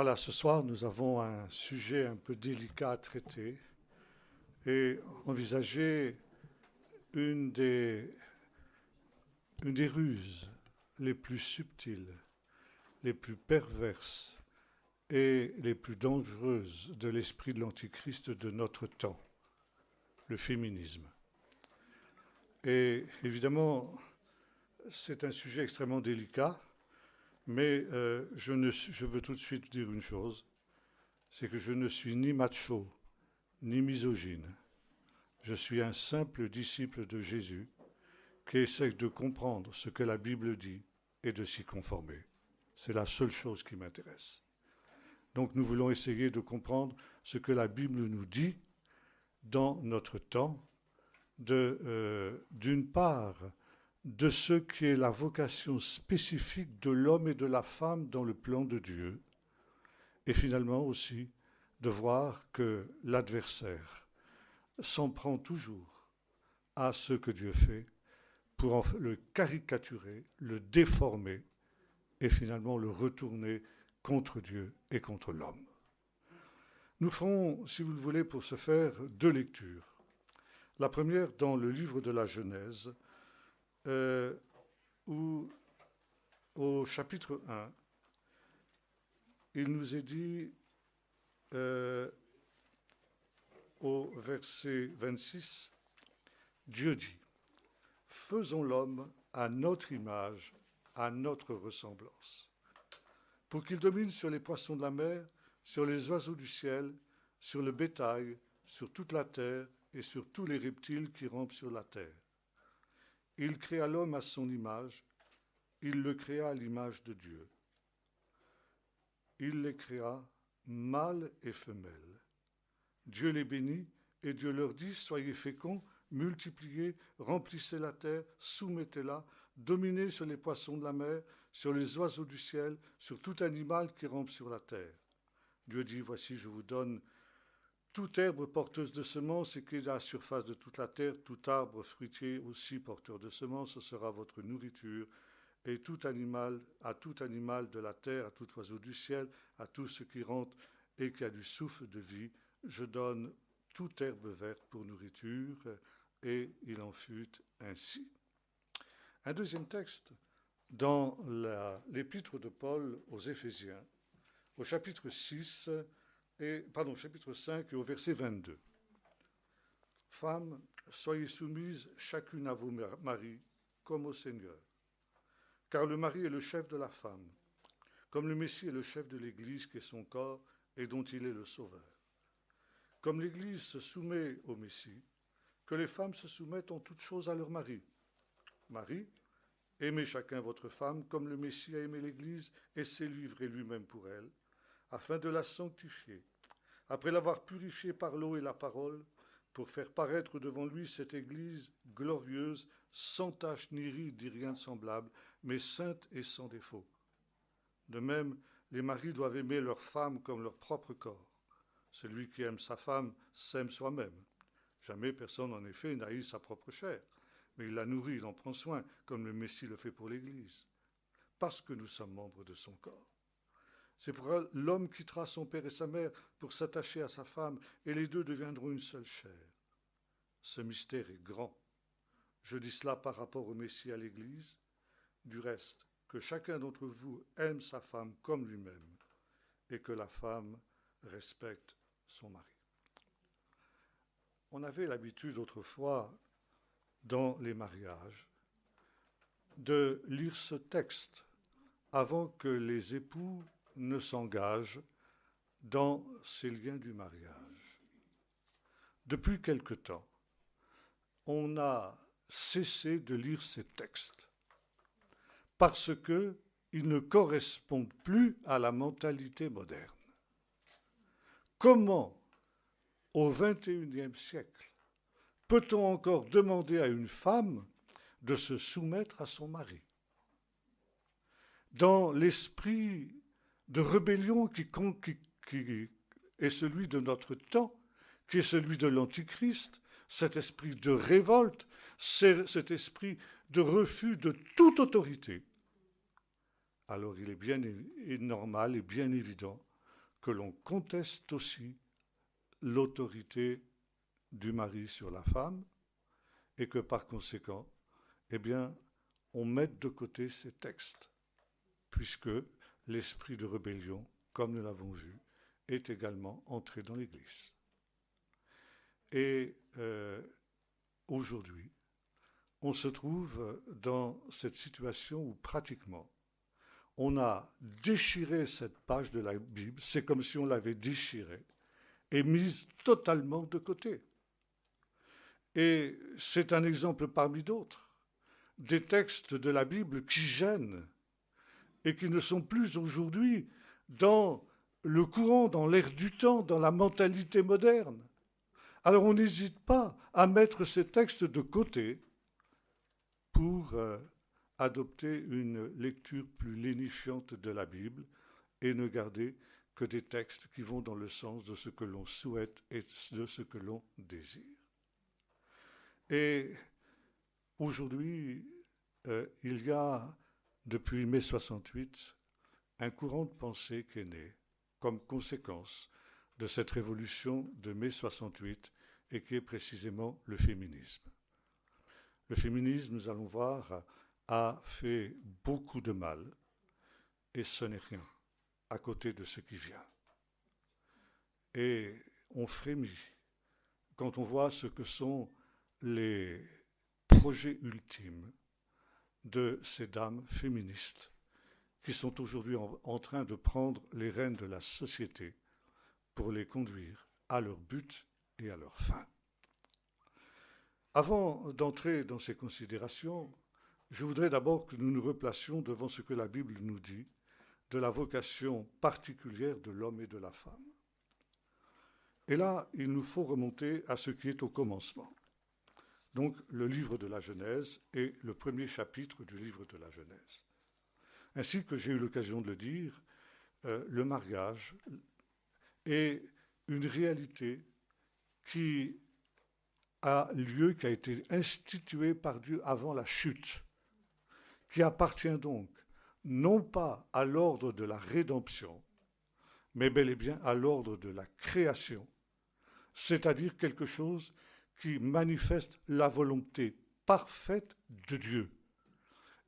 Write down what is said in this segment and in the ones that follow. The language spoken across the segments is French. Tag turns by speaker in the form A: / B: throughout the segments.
A: Voilà, ce soir, nous avons un sujet un peu délicat à traiter et envisager une des, une des ruses les plus subtiles, les plus perverses et les plus dangereuses de l'esprit de l'Antichrist de notre temps, le féminisme. Et évidemment, c'est un sujet extrêmement délicat, mais je veux tout de suite dire une chose, c'est que je ne suis ni macho, ni misogyne. Je suis un simple disciple de Jésus qui essaie de comprendre ce que la Bible dit et de s'y conformer. C'est la seule chose qui m'intéresse. Donc nous voulons essayer de comprendre ce que la Bible nous dit dans notre temps, d'une part, de ce qui est la vocation spécifique de l'homme et de la femme dans le plan de Dieu, et finalement aussi de voir que l'adversaire s'en prend toujours à ce que Dieu fait pour le caricaturer, le déformer et finalement le retourner contre Dieu et contre l'homme. Nous ferons, si vous le voulez, pour ce faire, deux lectures. La première dans le livre de la Genèse, où au chapitre 1, il nous est dit au verset 26, Dieu dit, « Faisons l'homme à notre image, à notre ressemblance, pour qu'il domine sur les poissons de la mer, sur les oiseaux du ciel, sur le bétail, sur toute la terre et sur tous les reptiles qui rampent sur la terre. Il créa l'homme à son image, il le créa à l'image de Dieu. Il les créa, mâle et femelle. Dieu les bénit et Dieu leur dit, soyez féconds, multipliez, remplissez la terre, soumettez-la, dominez sur les poissons de la mer, sur les oiseaux du ciel, sur tout animal qui rampe sur la terre. Dieu dit, voici, je vous donne toute herbe porteuse de semences et qui est à la surface de toute la terre, tout arbre fruitier aussi porteur de semences, ce sera votre nourriture. Et à tout animal de la terre, à tout oiseau du ciel, à tout ce qui rentre et qui a du souffle de vie, je donne toute herbe verte pour nourriture, et il en fut ainsi. » Un deuxième texte dans l'épître de Paul aux Éphésiens, au chapitre 5 et au verset 22. « Femmes, soyez soumises chacune à vos maris, comme au Seigneur. Car le mari est le chef de la femme, comme le Messie est le chef de l'Église qui est son corps et dont il est le sauveur. Comme l'Église se soumet au Messie, que les femmes se soumettent en toutes choses à leur mari. Mari, aimez chacun votre femme comme le Messie a aimé l'Église et s'est livré lui-même pour elle, afin de la sanctifier, après l'avoir purifiée par l'eau et la parole, pour faire paraître devant lui cette Église glorieuse, sans tache ni ride ni rien de semblable, mais sainte et sans défaut. De même, les maris doivent aimer leur femme comme leur propre corps. Celui qui aime sa femme s'aime soi-même. Jamais personne, en effet, n'haït sa propre chair, mais il la nourrit, il en prend soin, comme le Messie le fait pour l'Église, parce que nous sommes membres de son corps. C'est pourquoi l'homme quittera son père et sa mère pour s'attacher à sa femme, et les deux deviendront une seule chair. Ce mystère est grand. Je dis cela par rapport au Messie à l'Église. Du reste, que chacun d'entre vous aime sa femme comme lui-même, et que la femme respecte son mari. » On avait l'habitude autrefois, dans les mariages, de lire ce texte avant que les époux ne s'engagent dans ces liens du mariage. Depuis quelque temps, on a cessé de lire ces textes parce qu'ils ne correspondent plus à la mentalité moderne. Comment, au XXIe siècle, peut-on encore demander à une femme de se soumettre à son mari? Dans l'esprit de rébellion qui est celui de notre temps, qui est celui de l'Antichrist, cet esprit de révolte, cet esprit de refus de toute autorité, alors il est bien normal et bien évident que l'on conteste aussi l'autorité du mari sur la femme et que par conséquent, eh bien, on mette de côté ces textes, puisque l'esprit de rébellion, comme nous l'avons vu, est également entré dans l'Église. Et aujourd'hui, on se trouve dans cette situation où pratiquement on a déchiré cette page de la Bible, c'est comme si on l'avait déchirée et mise totalement de côté. Et c'est un exemple parmi d'autres, des textes de la Bible qui gênent et qui ne sont plus aujourd'hui dans le courant, dans l'air du temps, dans la mentalité moderne. Alors on n'hésite pas à mettre ces textes de côté pour adopter une lecture plus lénifiante de la Bible et ne garder que des textes qui vont dans le sens de ce que l'on souhaite et de ce que l'on désire. Et aujourd'hui, il y a, depuis mai 68, un courant de pensée qui est né comme conséquence de cette révolution de mai 68 et qui est précisément le féminisme. Le féminisme, nous allons voir, a fait beaucoup de mal et ce n'est rien à côté de ce qui vient. Et on frémit quand on voit ce que sont les projets ultimes de ces dames féministes qui sont aujourd'hui en train de prendre les rênes de la société pour les conduire à leur but et à leur fin. Avant d'entrer dans ces considérations, je voudrais d'abord que nous nous replacions devant ce que la Bible nous dit de la vocation particulière de l'homme et de la femme. Et là, il nous faut remonter à ce qui est au commencement. Donc, le livre de la Genèse et le premier chapitre du livre de la Genèse. Ainsi que j'ai eu l'occasion de le dire, le mariage est une réalité qui a lieu, qui a été instituée par Dieu avant la chute, qui appartient donc non pas à l'ordre de la rédemption, mais bel et bien à l'ordre de la création, c'est-à-dire quelque chose qui manifeste la volonté parfaite de Dieu.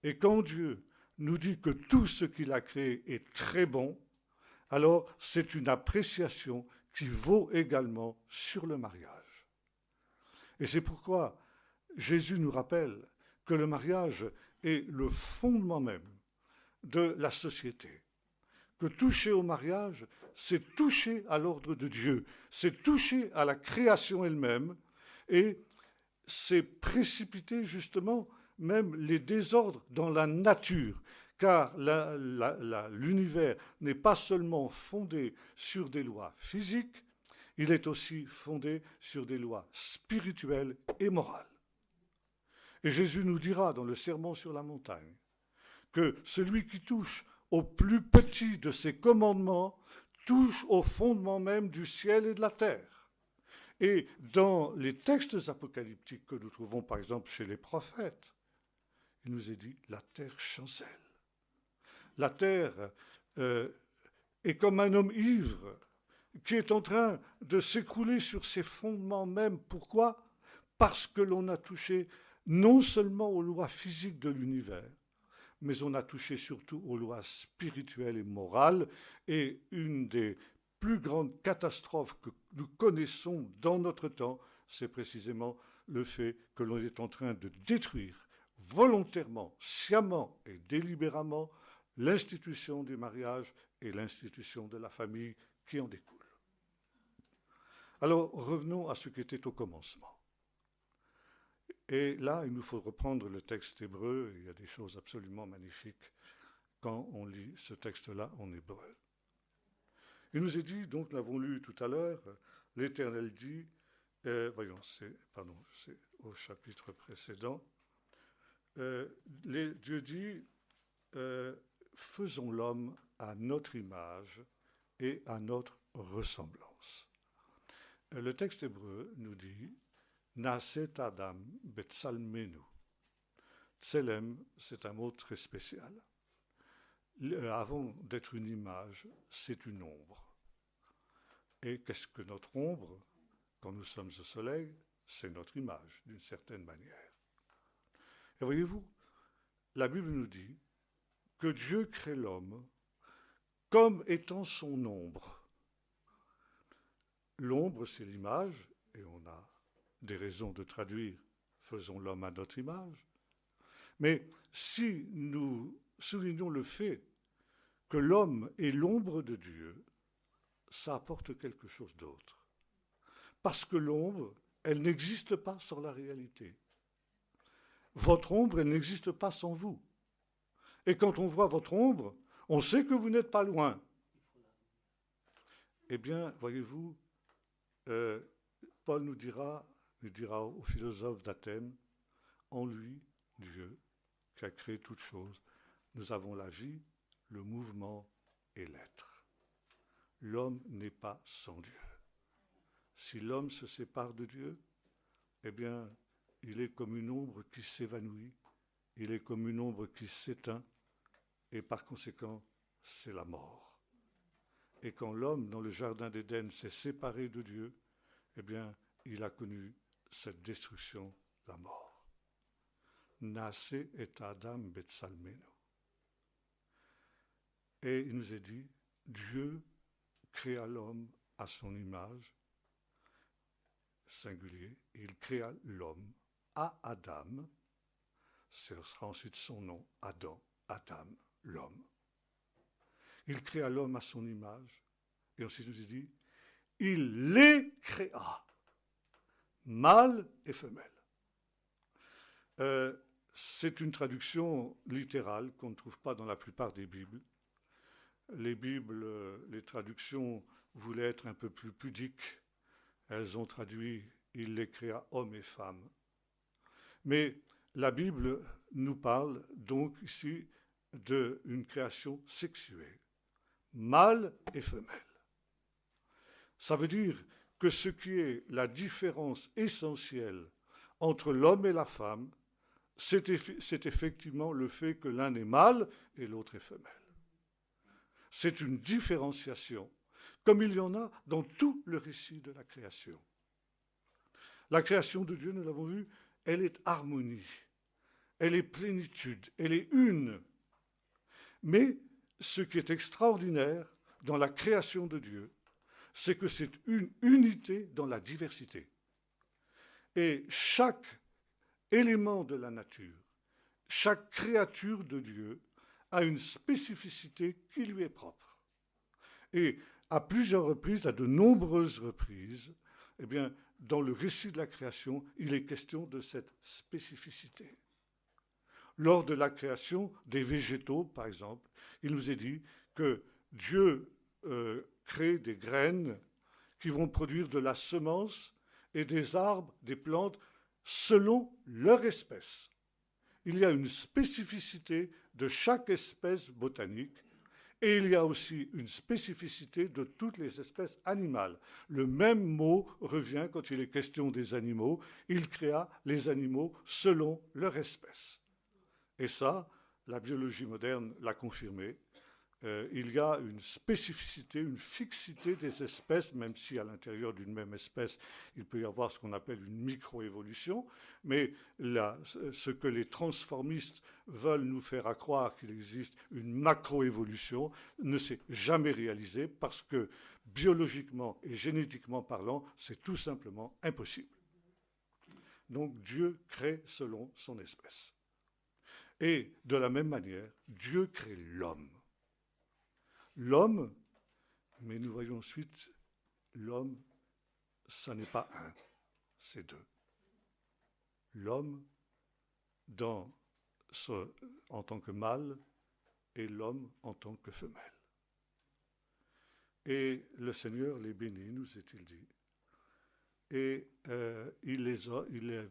A: Et quand Dieu nous dit que tout ce qu'il a créé est très bon, alors c'est une appréciation qui vaut également sur le mariage. Et c'est pourquoi Jésus nous rappelle que le mariage est le fondement même de la société. Que toucher au mariage, c'est toucher à l'ordre de Dieu, c'est toucher à la création elle-même, et c'est précipiter justement même les désordres dans la nature, car l'univers n'est pas seulement fondé sur des lois physiques, il est aussi fondé sur des lois spirituelles et morales. Et Jésus nous dira dans le Sermon sur la montagne que celui qui touche au plus petit de ses commandements touche au fondement même du ciel et de la terre. Et dans les textes apocalyptiques que nous trouvons par exemple chez les prophètes, il nous est dit « la terre chancelle ». La terre est comme un homme ivre qui est en train de s'écrouler sur ses fondements même. Pourquoi ? Parce que l'on a touché non seulement aux lois physiques de l'univers, mais on a touché surtout aux lois spirituelles et morales. Et une des plus grandes catastrophes que nous connaissons dans notre temps, c'est précisément le fait que l'on est en train de détruire volontairement, sciemment et délibérément l'institution du mariage et l'institution de la famille qui en découle. Alors revenons à ce qui était au commencement. Et là, il nous faut reprendre le texte hébreu. Il y a des choses absolument magnifiques quand on lit ce texte-là en hébreu. Il nous est dit, donc nous l'avons lu tout à l'heure, l'Éternel dit, c'est au chapitre précédent, Dieu dit, faisons l'homme à notre image et à notre ressemblance. Le texte hébreu nous dit, Naaset Adam betsalmenu. Tselem, c'est un mot très spécial. Avant d'être une image, c'est une ombre. Et qu'est-ce que notre ombre? Quand nous sommes au soleil, c'est notre image, d'une certaine manière. Et voyez-vous, la Bible nous dit que Dieu crée l'homme comme étant son ombre. L'ombre, c'est l'image, et on a des raisons de traduire « faisons l'homme à notre image ». Mais si nous soulignons le fait que l'homme est l'ombre de Dieu, ça apporte quelque chose d'autre. Parce que l'ombre, elle n'existe pas sans la réalité. Votre ombre, elle n'existe pas sans vous. Et quand on voit votre ombre, on sait que vous n'êtes pas loin. Eh bien, voyez-vous, Paul nous dira au philosophe d'Athènes, en lui, Dieu, qui a créé toutes choses, nous avons la vie, le mouvement et l'être. L'homme n'est pas sans Dieu. Si l'homme se sépare de Dieu, eh bien, il est comme une ombre qui s'évanouit, il est comme une ombre qui s'éteint, et par conséquent, c'est la mort. Et quand l'homme, dans le jardin d'Éden, s'est séparé de Dieu, eh bien, il a connu cette destruction, la mort. Nace et Adam betsalmeno. Et il nous est dit, Dieu créa l'homme à son image, singulier, et il créa l'homme à Adam, ce sera ensuite son nom, Adam, l'homme. Il créa l'homme à son image, et ensuite il nous dit, il les créa, mâle et femelle. C'est une traduction littérale qu'on ne trouve pas dans la plupart des Bibles. Les Bibles, les traductions voulaient être un peu plus pudiques. Elles ont traduit « il les créa hommes et femmes ». Mais la Bible nous parle donc ici d'une création sexuée, mâle et femelle. Ça veut dire que ce qui est la différence essentielle entre l'homme et la femme, c'est effectivement le fait que l'un est mâle et l'autre est femelle. C'est une différenciation, comme il y en a dans tout le récit de la création. La création de Dieu, nous l'avons vu, elle est harmonie, elle est plénitude, elle est une. Mais ce qui est extraordinaire dans la création de Dieu, c'est que c'est une unité dans la diversité. Et chaque élément de la nature, chaque créature de Dieu a une spécificité qui lui est propre. Et à plusieurs reprises, à de nombreuses reprises, eh bien, dans le récit de la création, il est question de cette spécificité. Lors de la création des végétaux, par exemple, il nous est dit que Dieu crée des graines qui vont produire de la semence et des arbres, des plantes, selon leur espèce. Il y a une spécificité de chaque espèce botanique et il y a aussi une spécificité de toutes les espèces animales. Le même mot revient quand il est question des animaux. Il créa les animaux selon leur espèce. Et ça, la biologie moderne l'a confirmé. Il y a une spécificité, une fixité des espèces, même si à l'intérieur d'une même espèce, il peut y avoir ce qu'on appelle une microévolution, mais ce que les transformistes veulent nous faire croire qu'il existe une macroévolution ne s'est jamais réalisé parce que biologiquement et génétiquement parlant, c'est tout simplement impossible. Donc Dieu crée selon son espèce. Et de la même manière, Dieu crée l'homme. L'homme, mais nous voyons ensuite, l'homme, ça n'est pas un, c'est deux. L'homme en tant que mâle et l'homme en tant que femelle. Et le Seigneur les bénit, nous est-il dit. Et il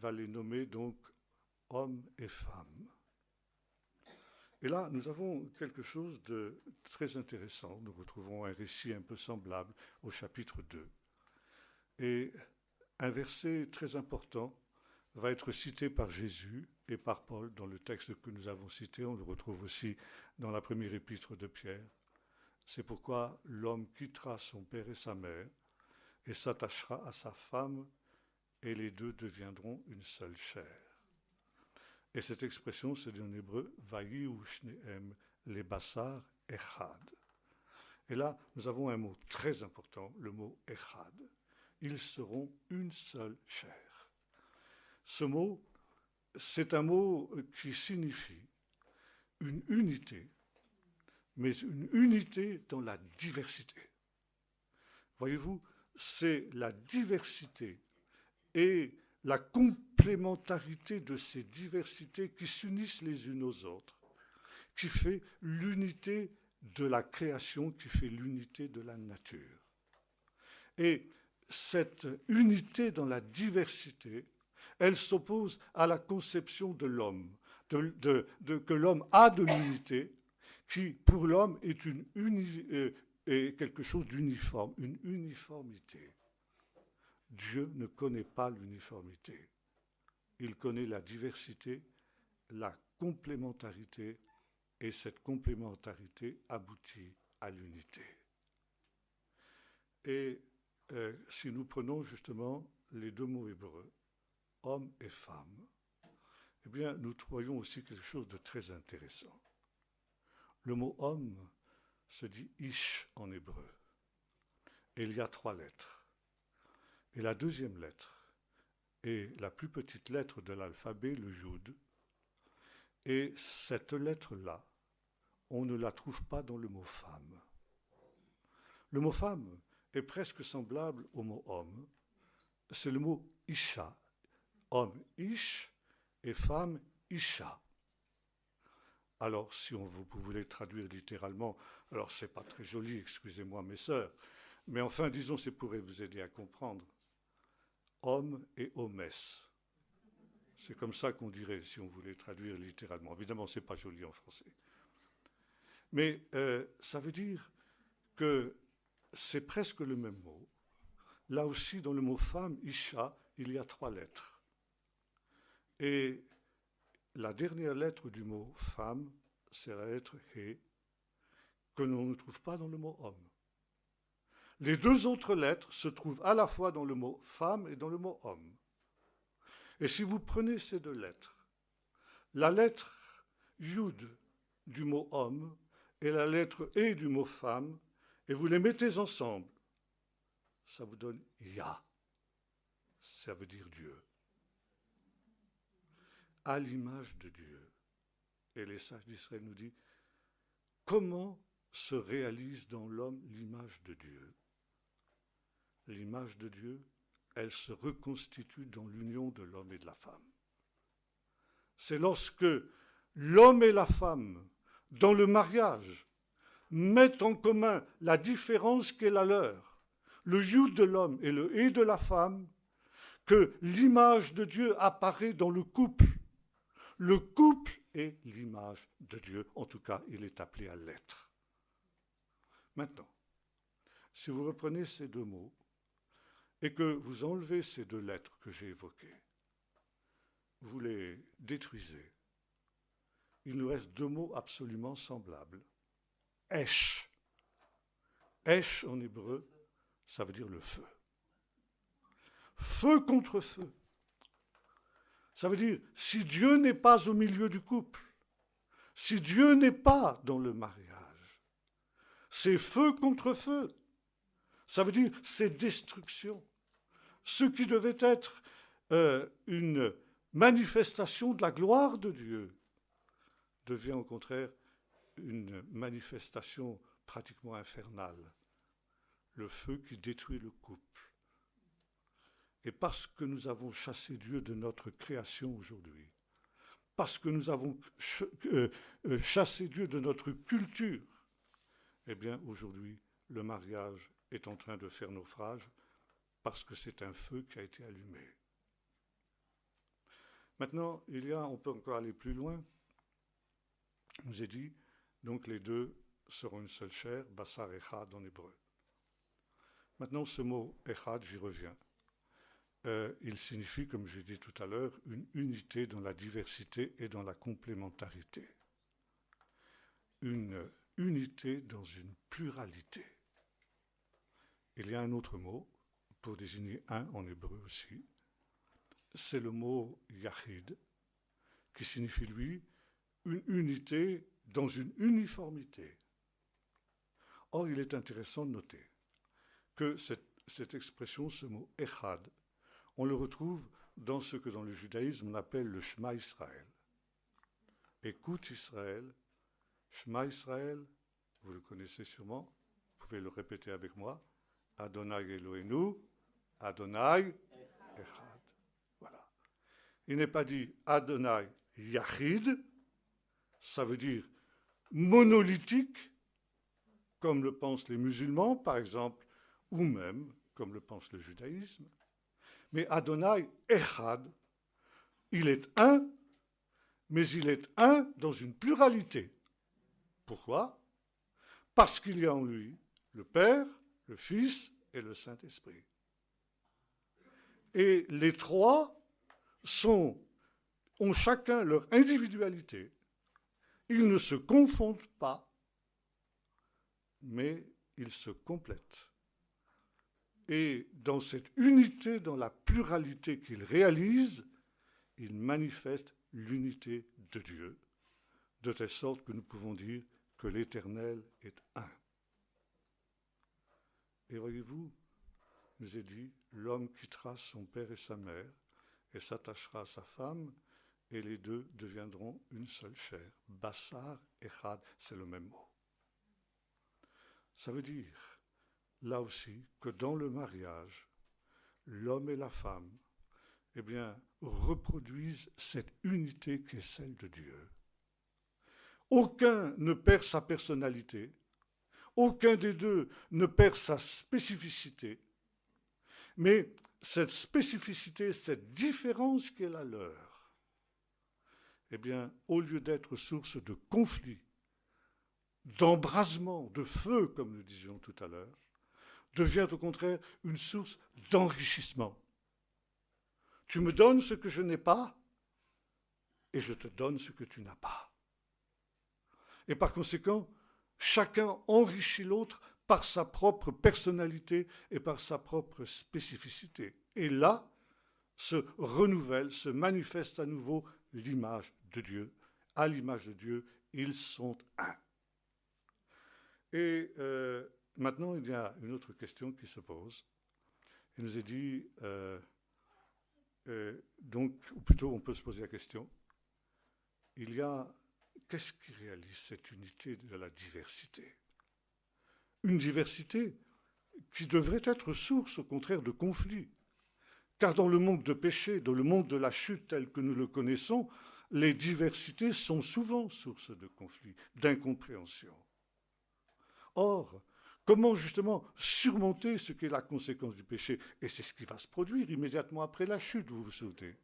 A: va les nommer donc hommes et femmes. Et là, nous avons quelque chose de très intéressant. Nous retrouvons un récit un peu semblable au chapitre 2. Et un verset très important va être cité par Jésus et par Paul dans le texte que nous avons cité. On le retrouve aussi dans la première épître de Pierre. C'est pourquoi l'homme quittera son père et sa mère et s'attachera à sa femme, et les deux deviendront une seule chair. Et cette expression, c'est en hébreu, Vayihu shnehem le basar echad. Et là, nous avons un mot très important, le mot echad. Ils seront une seule chair. Ce mot, c'est un mot qui signifie une unité, mais une unité dans la diversité. Voyez-vous, c'est la diversité et la complémentarité de ces diversités qui s'unissent les unes aux autres, qui fait l'unité de la création, qui fait l'unité de la nature. Et cette unité dans la diversité, elle s'oppose à la conception de l'homme, que l'homme a de l'unité, qui pour l'homme est quelque chose d'uniforme, une uniformité. Dieu ne connaît pas l'uniformité. Il connaît la diversité, la complémentarité, et cette complémentarité aboutit à l'unité. Et si nous prenons justement les deux mots hébreux, homme et femme, eh bien, nous voyons aussi quelque chose de très intéressant. Le mot homme se dit ish en hébreu. Et il y a 3 lettres. Et la deuxième lettre est la plus petite lettre de l'alphabet, le yud. Et cette lettre-là, on ne la trouve pas dans le mot femme. Le mot femme est presque semblable au mot homme. C'est le mot isha. Homme ish et femme isha. Alors, si vous voulez traduire littéralement, alors c'est pas très joli, excusez-moi mes sœurs, mais enfin, disons, ça pourrait vous aider à comprendre. Homme et homesse. C'est comme ça qu'on dirait si on voulait traduire littéralement. Évidemment, c'est pas joli en français. Mais ça veut dire que c'est presque le même mot. Là aussi, dans le mot femme, isha, il y a 3 lettres. Et la dernière lettre du mot femme, c'est la lettre he, que l'on ne trouve pas dans le mot homme. Les 2 autres lettres se trouvent à la fois dans le mot femme et dans le mot homme. Et si vous prenez ces 2 lettres, la lettre yud du mot homme et la lettre e du mot femme, et vous les mettez ensemble, ça vous donne ya. Ça veut dire Dieu. À l'image de Dieu. Et les sages d'Israël nous disent, comment se réalise dans l'homme l'image de Dieu? L'image de Dieu, elle se reconstitue dans l'union de l'homme et de la femme. C'est lorsque l'homme et la femme, dans le mariage, mettent en commun la différence qu'est la leur, le yud de l'homme et le hé de la femme, que l'image de Dieu apparaît dans le couple. Le couple est l'image de Dieu, en tout cas, il est appelé à l'être. Maintenant, si vous reprenez ces 2 mots et que vous enlevez ces 2 lettres que j'ai évoquées, vous les détruisez, il nous reste 2 mots absolument semblables. Esh. Esh en hébreu, ça veut dire le feu. Feu contre feu. Ça veut dire, si Dieu n'est pas au milieu du couple, si Dieu n'est pas dans le mariage, c'est feu contre feu. Ça veut dire, c'est destruction. Ce qui devait être une manifestation de la gloire de Dieu devient au contraire une manifestation pratiquement infernale. Le feu qui détruit le couple. Et parce que nous avons chassé Dieu de notre création aujourd'hui, parce que nous avons chassé Dieu de notre culture, eh bien aujourd'hui, le mariage est en train de faire naufrage parce que c'est un feu qui a été allumé. Maintenant, on peut encore aller plus loin. On nous a dit, donc les 2 seront une seule chair, basar echad en hébreu. Maintenant, ce mot echad, j'y reviens. Il signifie, comme j'ai dit tout à l'heure, une unité dans la diversité et dans la complémentarité. Une unité dans une pluralité. Il y a un autre mot pour désigner un en hébreu aussi, c'est le mot yachid, qui signifie, lui, une unité dans une uniformité. Or, il est intéressant de noter que cette expression, ce mot echad, on le retrouve dans ce que dans le judaïsme on appelle le Shema Israël. Écoute Israël, Shema Israël, vous le connaissez sûrement, vous pouvez le répéter avec moi, Adonai Eloheinu, Adonai Echad. Voilà. Il n'est pas dit Adonai Yachid, ça veut dire monolithique, comme le pensent les musulmans, par exemple, ou même comme le pense le judaïsme. Mais Adonai Echad, il est un, mais il est un dans une pluralité. Pourquoi ? Parce qu'il y a en lui le Père, le Fils et le Saint-Esprit. Et les trois ont chacun leur individualité. Ils ne se confondent pas, mais ils se complètent. Et dans cette unité, dans la pluralité qu'ils réalisent, ils manifestent l'unité de Dieu, de telle sorte que nous pouvons dire que l'Éternel est un. Et voyez-vous, il nous est dit, l'homme quittera son père et sa mère et s'attachera à sa femme, et les deux deviendront une seule chair. Bassar et Chad, c'est le même mot. Ça veut dire, là aussi, que dans le mariage, l'homme et la femme, eh bien, reproduisent cette unité qui est celle de Dieu. Aucun ne perd sa personnalité, aucun des deux ne perd sa spécificité, mais cette spécificité, cette différence qui est la leur, eh bien, au lieu d'être source de conflit, d'embrasement, de feu, comme nous disions tout à l'heure, devient au contraire une source d'enrichissement. Tu me donnes ce que je n'ai pas, et je te donne ce que tu n'as pas. Et par conséquent, chacun enrichit l'autre par sa propre personnalité et par sa propre spécificité. Et là, se renouvelle, se manifeste à nouveau l'image de Dieu. À l'image de Dieu, ils sont un. Et maintenant, il y a une autre question qui se pose. Il nous est dit, donc, ou plutôt on peut se poser la question, qu'est-ce qui réalise cette unité de la diversité ? Une diversité qui devrait être source, au contraire, de conflits. Car dans le monde de péché, dans le monde de la chute tel que nous le connaissons, les diversités sont souvent source de conflits, d'incompréhension. Or, comment justement surmonter ce qui est la conséquence du péché ? Et c'est ce qui va se produire immédiatement après la chute, vous vous souvenez.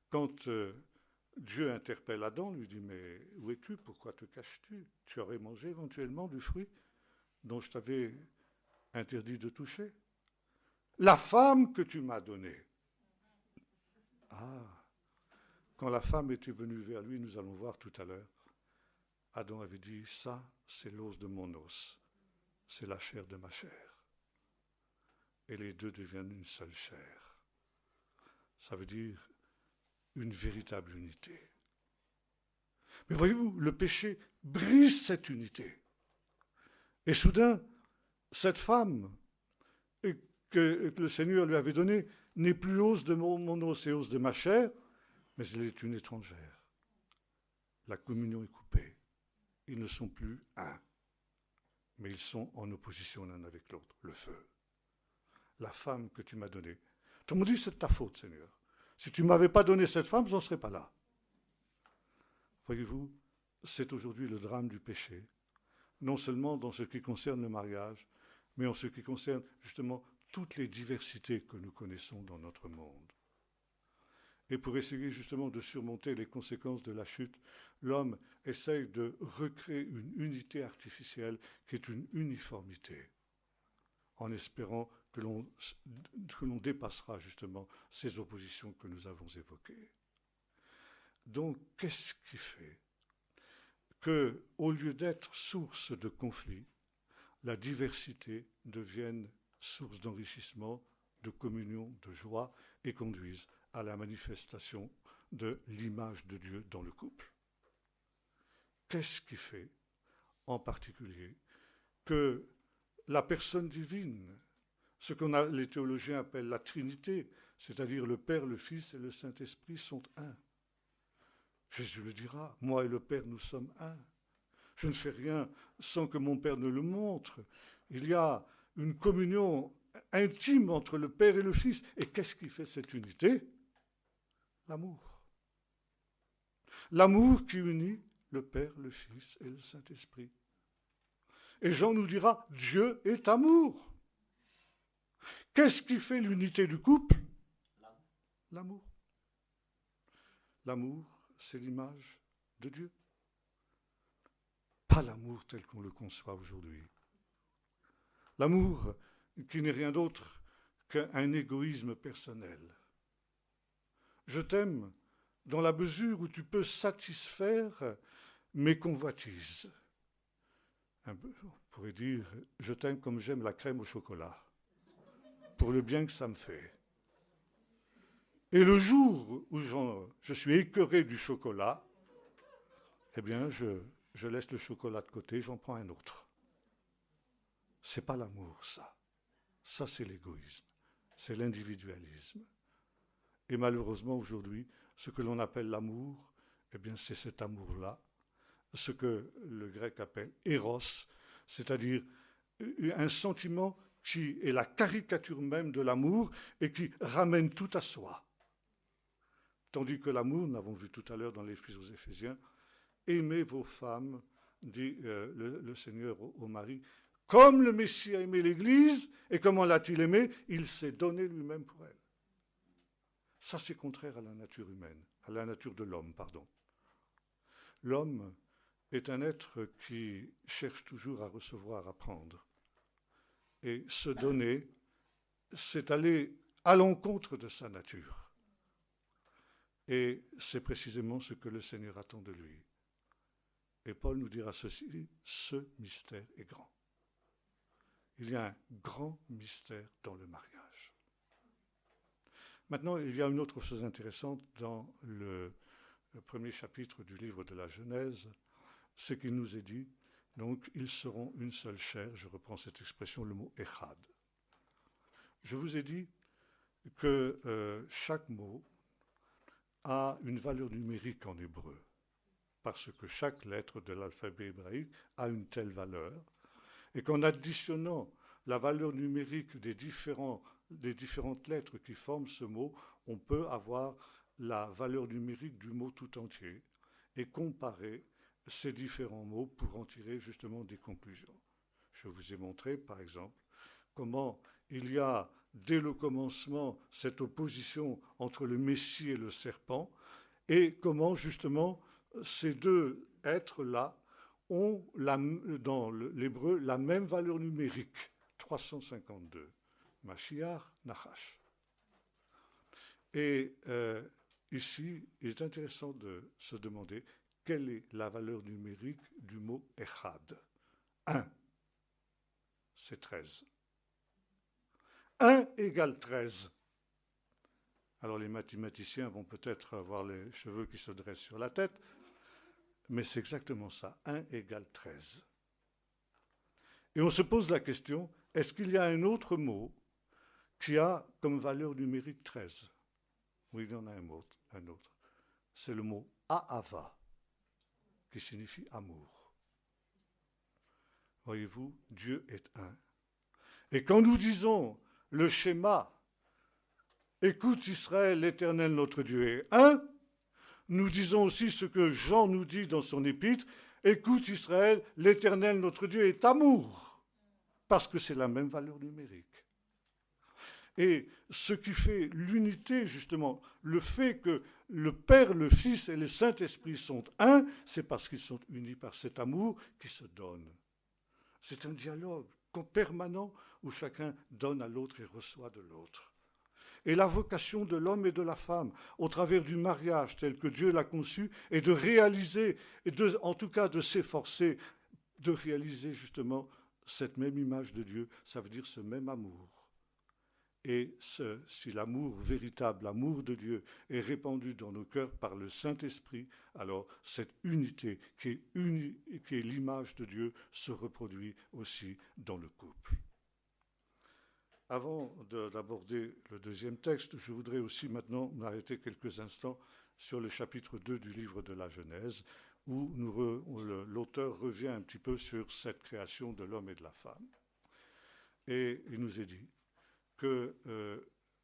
A: Quand Dieu interpelle Adam, lui dit « Mais où es-tu ? Pourquoi te caches-tu ? Tu aurais mangé éventuellement du fruit dont je t'avais interdit de toucher ? La femme que tu m'as donnée. » Ah, quand la femme était venue vers lui, nous allons voir tout à l'heure, Adam avait dit « Ça, c'est l'os de mon os, c'est la chair de ma chair. » Et les deux deviennent une seule chair. Ça veut dire une véritable unité. Mais voyez-vous, le péché brise cette unité. Et soudain, cette femme que le Seigneur lui avait donnée n'est plus os de mon os et os de ma chair, mais elle est une étrangère. La communion est coupée. Ils ne sont plus un, mais ils sont en opposition l'un avec l'autre. Le feu. La femme que tu m'as donnée. Tout le monde dit, c'est de ta faute, Seigneur. Si tu ne m'avais pas donné cette femme, je n'en serais pas là. Voyez-vous, c'est aujourd'hui le drame du péché. Non seulement dans ce qui concerne le mariage, mais en ce qui concerne justement toutes les diversités que nous connaissons dans notre monde. Et pour essayer justement de surmonter les conséquences de la chute, l'homme essaye de recréer une unité artificielle qui est une uniformité, en espérant que l'on dépassera justement ces oppositions que nous avons évoquées. Donc, qu'est-ce qui fait que, au lieu d'être source de conflit, la diversité devienne source d'enrichissement, de communion, de joie et conduisent à la manifestation de l'image de Dieu dans le couple. Qu'est-ce qui fait, en particulier, que la personne divine, ce que les théologiens appellent la Trinité, c'est-à-dire le Père, le Fils et le Saint-Esprit, sont un? Jésus le dira, moi et le Père, nous sommes un. Je ne fais rien sans que mon Père ne le montre. Il y a une communion intime entre le Père et le Fils. Et qu'est-ce qui fait cette unité? L'amour. L'amour qui unit le Père, le Fils et le Saint-Esprit. Et Jean nous dira, Dieu est amour. Qu'est-ce qui fait l'unité du couple? L'amour. L'amour, c'est l'image de Dieu. Pas l'amour tel qu'on le conçoit aujourd'hui. L'amour qui n'est rien d'autre qu'un égoïsme personnel. Je t'aime dans la mesure où tu peux satisfaire mes convoitises. On pourrait dire, je t'aime comme j'aime la crème au chocolat, pour le bien que ça me fait. Et le jour où je suis écœuré du chocolat, eh bien, je laisse le chocolat de côté, j'en prends un autre. C'est pas l'amour, ça. Ça, c'est l'égoïsme. C'est l'individualisme. Et malheureusement, aujourd'hui, ce que l'on appelle l'amour, eh bien, c'est cet amour-là, ce que le grec appelle éros, c'est-à-dire un sentiment qui est la caricature même de l'amour et qui ramène tout à soi. Tandis que l'amour, nous l'avons vu tout à l'heure dans l'Épître aux Éphésiens, aimez vos femmes, dit le Seigneur au mari, comme le Messie a aimé l'Église, et comment l'a-t-il aimé? Il s'est donné lui-même pour elle. Ça, c'est contraire à la nature humaine, à la nature de l'homme, pardon. L'homme est un être qui cherche toujours à recevoir, à prendre. Et se donner, c'est aller à l'encontre de sa nature. Et c'est précisément ce que le Seigneur attend de lui. Et Paul nous dira ceci, ce mystère est grand. Il y a un grand mystère dans le mariage. Maintenant, il y a une autre chose intéressante dans le premier chapitre du livre de la Genèse, c'est qu'il nous est dit, donc, ils seront une seule chair, je reprends cette expression, le mot echad. Je vous ai dit que chaque mot a une valeur numérique en hébreu, parce que chaque lettre de l'alphabet hébraïque a une telle valeur, et qu'en additionnant la valeur numérique des différentes lettres qui forment ce mot, on peut avoir la valeur numérique du mot tout entier et comparer ces différents mots pour en tirer justement des conclusions. Je vous ai montré, par exemple, comment il y a, dès le commencement, cette opposition entre le Messie et le serpent, et comment justement ces deux êtres-là ont, dans l'hébreu, la même valeur numérique, 352, Mashiach, Nachash. Et ici, il est intéressant de se demander quelle est la valeur numérique du mot Echad. 1, c'est 13. 1 égale 13. Alors les mathématiciens vont peut-être avoir les cheveux qui se dressent sur la tête, mais c'est exactement ça, 1 égale 13. Et on se pose la question, est-ce qu'il y a un autre mot qui a comme valeur numérique 13? Oui, il y en a un autre. C'est le mot Ahava, qui signifie amour. Voyez-vous, Dieu est un. Et quand nous disons le schéma, écoute Israël, l'Éternel notre Dieu est un, nous disons aussi ce que Jean nous dit dans son épître, écoute Israël, l'Éternel notre Dieu est amour, parce que c'est la même valeur numérique. Et ce qui fait l'unité, justement, le fait que le Père, le Fils et le Saint-Esprit sont un, c'est parce qu'ils sont unis par cet amour qui se donne. C'est un dialogue permanent où chacun donne à l'autre et reçoit de l'autre. Et la vocation de l'homme et de la femme, au travers du mariage tel que Dieu l'a conçu, est de réaliser, et en tout cas de s'efforcer de réaliser justement cette même image de Dieu, ça veut dire ce même amour. Et si l'amour véritable, l'amour de Dieu est répandu dans nos cœurs par le Saint-Esprit, alors cette unité qui est l'image de Dieu se reproduit aussi dans le couple. Avant d'aborder le deuxième texte, je voudrais aussi maintenant m'arrêter quelques instants sur le chapitre 2 du livre de la Genèse, où l'auteur revient un petit peu sur cette création de l'homme et de la femme. Et il nous est dit que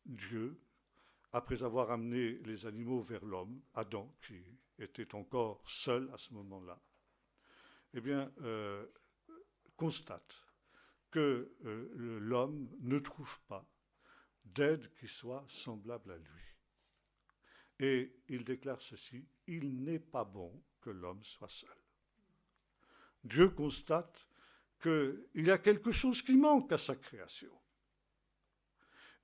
A: Dieu, après avoir amené les animaux vers l'homme, Adam, qui était encore seul à ce moment-là, eh bien, constate que l'homme ne trouve pas d'aide qui soit semblable à lui. Et il déclare ceci, « Il n'est pas bon que l'homme soit seul. » Dieu constate qu'il y a quelque chose qui manque à sa création.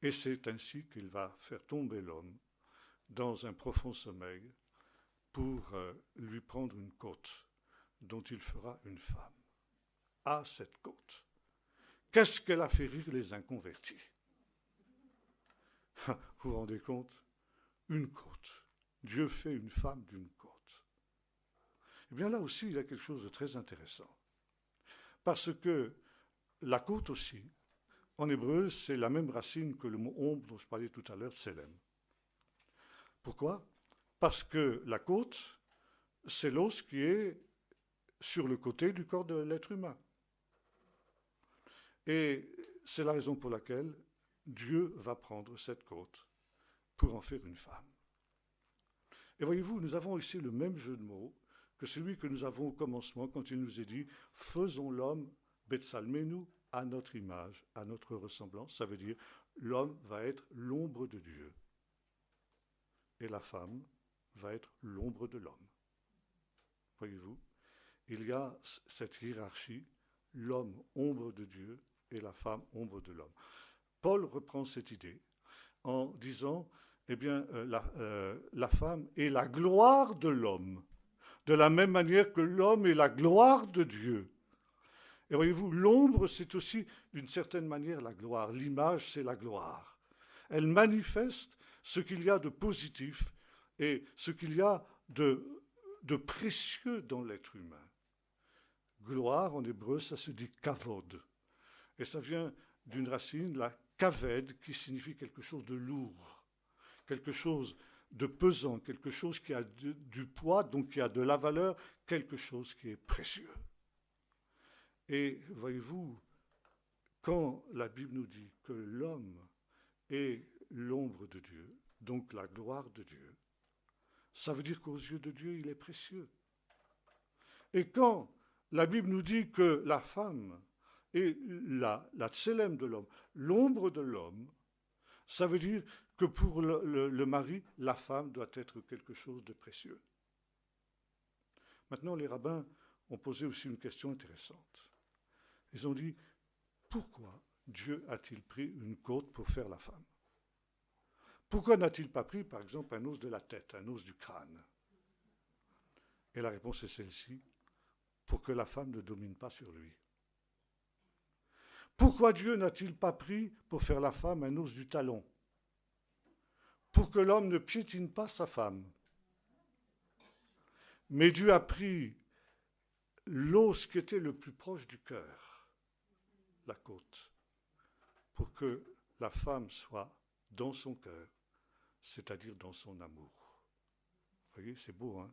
A: Et c'est ainsi qu'il va faire tomber l'homme dans un profond sommeil pour lui prendre une côte dont il fera une femme. À cette côte, qu'est-ce qu'elle a fait rire les inconvertis? Vous vous rendez compte? Une côte. Dieu fait une femme d'une côte. Eh bien là aussi, il y a quelque chose de très intéressant. Parce que la côte aussi, en hébreu, c'est la même racine que le mot ombre dont je parlais tout à l'heure, tselem. Pourquoi? Parce que la côte, c'est l'os qui est sur le côté du corps de l'être humain. Et c'est la raison pour laquelle Dieu va prendre cette côte pour en faire une femme. Et voyez-vous, nous avons ici le même jeu de mots que celui que nous avons au commencement quand il nous est dit « Faisons l'homme, Betsalmenu, à notre image, à notre ressemblance ». Ça veut dire l'homme va être l'ombre de Dieu et la femme va être l'ombre de l'homme. Voyez-vous, il y a cette hiérarchie, l'homme ombre de Dieu et la femme ombre de l'homme. Paul reprend cette idée en disant, eh bien, la femme est la gloire de l'homme, de la même manière que l'homme est la gloire de Dieu. Et voyez-vous, l'ombre, c'est aussi d'une certaine manière la gloire. L'image, c'est la gloire. Elle manifeste ce qu'il y a de positif et ce qu'il y a de précieux dans l'être humain. Gloire, en hébreu, ça se dit kavod. Et ça vient d'une racine, la kaved, qui signifie quelque chose de lourd, quelque chose de pesant, quelque chose qui a du poids, donc qui a de la valeur, quelque chose qui est précieux. Et voyez-vous, quand la Bible nous dit que l'homme est l'ombre de Dieu, donc la gloire de Dieu, ça veut dire qu'aux yeux de Dieu, il est précieux. Et quand la Bible nous dit que la femme est la tselem de l'homme, l'ombre de l'homme, ça veut dire que pour le mari, la femme doit être quelque chose de précieux. Maintenant, les rabbins ont posé aussi une question intéressante. Ils ont dit, pourquoi Dieu a-t-il pris une côte pour faire la femme? Pourquoi n'a-t-il pas pris, par exemple, un os de la tête, un os du crâne? Et la réponse est celle-ci, pour que la femme ne domine pas sur lui. Pourquoi Dieu n'a-t-il pas pris pour faire la femme un os du talon? Pour que l'homme ne piétine pas sa femme. Mais Dieu a pris l'os qui était le plus proche du cœur, la côte, pour que la femme soit dans son cœur, c'est-à-dire dans son amour. Vous voyez, c'est beau, hein?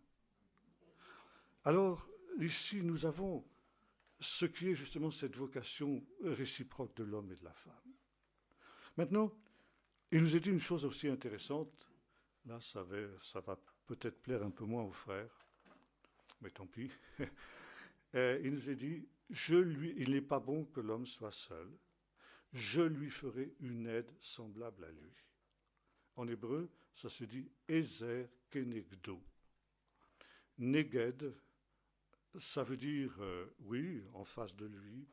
A: Alors, ici, nous avons ce qui est justement cette vocation réciproque de l'homme et de la femme. Maintenant, il nous est dit une chose aussi intéressante. Là, ça va peut-être plaire un peu moins aux frères, mais tant pis. Il nous est dit, il n'est pas bon que l'homme soit seul. Je lui ferai une aide semblable à lui. En hébreu, ça se dit Ezer kenegdo. Neged, ça veut dire, oui, en face de lui,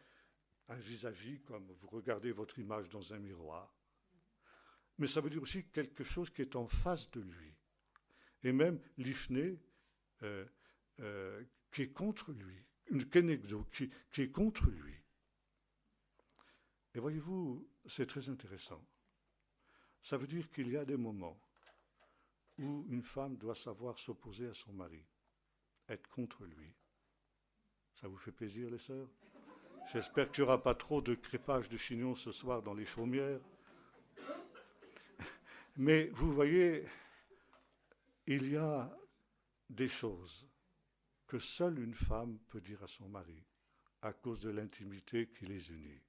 A: un vis-à-vis, comme vous regardez votre image dans un miroir. Mais ça veut dire aussi quelque chose qui est en face de lui. Et même l'ifné, qui est contre lui. Une kenegdo, qui est contre lui. Et voyez-vous, c'est très intéressant. Ça veut dire qu'il y a des moments où une femme doit savoir s'opposer à son mari, être contre lui. Ça vous fait plaisir, les sœurs? J'espère qu'il n'y aura pas trop de crépage de chignons ce soir dans les chaumières. Mais vous voyez, il y a des choses que seule une femme peut dire à son mari à cause de l'intimité qui les unit.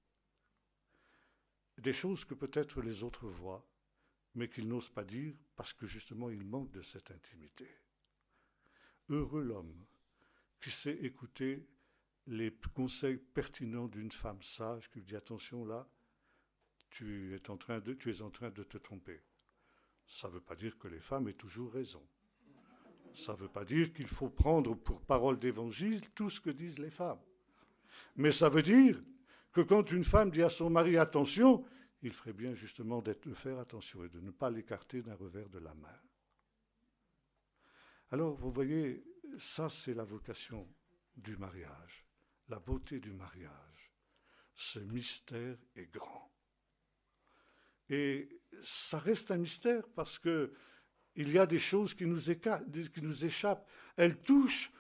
A: Des choses que peut-être les autres voient, mais qu'ils n'osent pas dire parce que justement ils manquent de cette intimité. Heureux l'homme qui sait écouter les conseils pertinents d'une femme sage qui lui dit attention là, tu es en train de te tromper. Ça ne veut pas dire que les femmes aient toujours raison. Ça ne veut pas dire qu'il faut prendre pour parole d'évangile tout ce que disent les femmes. Mais ça veut dire que quand une femme dit à son mari attention, il ferait bien justement de faire attention et de ne pas l'écarter d'un revers de la main. Alors, vous voyez, ça c'est la vocation du mariage, la beauté du mariage. Ce mystère est grand. Et ça reste un mystère parce qu'il y a des choses qui nous échappent. Elles touchent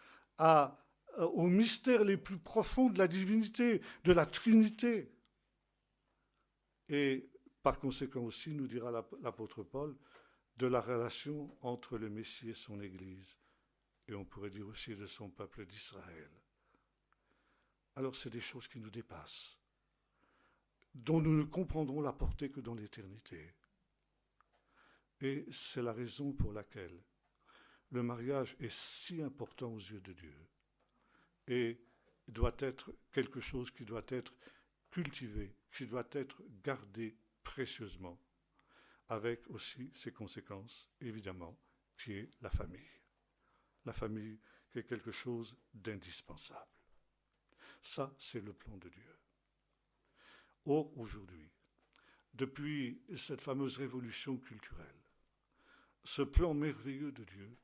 A: aux mystères les plus profonds de la divinité, de la Trinité. Et par conséquent aussi, nous dira l'apôtre Paul, de la relation entre le Messie et son Église. Et on pourrait dire aussi de son peuple d'Israël. Alors c'est des choses qui nous dépassent, dont nous ne comprendrons la portée que dans l'éternité. Et c'est la raison pour laquelle le mariage est si important aux yeux de Dieu et doit être quelque chose qui doit être cultivé, qui doit être gardé précieusement, avec aussi ses conséquences, évidemment, qui est la famille. La famille qui est quelque chose d'indispensable. Ça, c'est le plan de Dieu. Or, aujourd'hui, depuis cette fameuse révolution culturelle, ce plan merveilleux de Dieu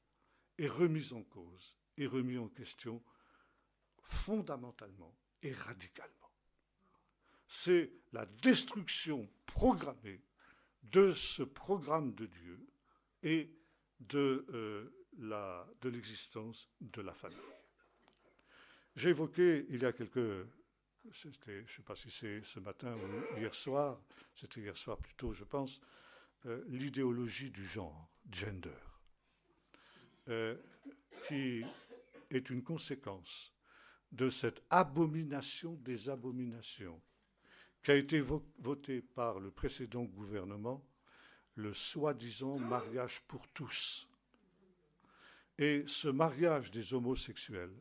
A: est remis en cause, est remis en question fondamentalement et radicalement. C'est la destruction programmée de ce programme de Dieu et de l'existence de la famille. J'ai évoqué il y a je ne sais pas si c'est ce matin ou hier soir, c'était hier soir plutôt, je pense, l'idéologie du genre, gender, qui est une conséquence de cette abomination des abominations qui a été votée par le précédent gouvernement, le soi-disant mariage pour tous. Et ce mariage des homosexuels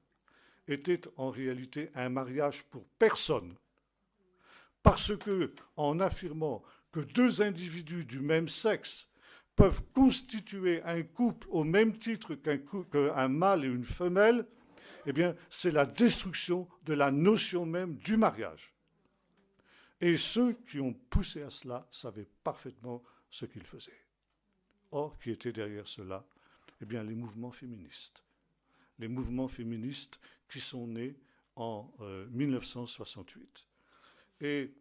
A: était en réalité un mariage pour personne. Parce que, en affirmant que deux individus du même sexe peuvent constituer un couple au même titre qu'un mâle et une femelle, eh bien, c'est la destruction de la notion même du mariage. Et ceux qui ont poussé à cela savaient parfaitement ce qu'ils faisaient. Or, qui était derrière cela? Eh bien, les mouvements féministes. Les mouvements féministes qui sont nés en 1968 et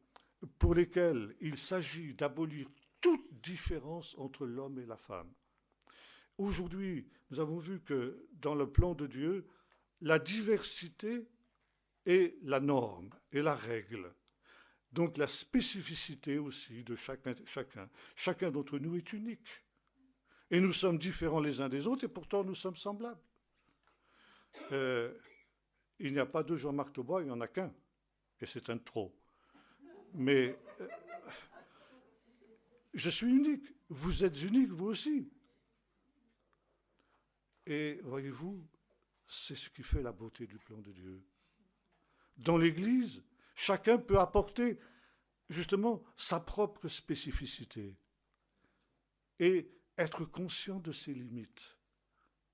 A: pour lesquels il s'agit d'abolir toute différence entre l'homme et la femme. Aujourd'hui, nous avons vu que dans le plan de Dieu, la diversité est la norme et la règle. Donc la spécificité aussi de chacun d'entre nous est unique. Et nous sommes différents les uns des autres et pourtant nous sommes semblables. Il n'y a pas deux Jean-Marc Taubois, il n'y en a qu'un. Et c'est un de trop. Mais je suis unique. Vous êtes unique, vous aussi. Et voyez-vous, c'est ce qui fait la beauté du plan de Dieu. Dans l'Église, chacun peut apporter justement sa propre spécificité et être conscient de ses limites.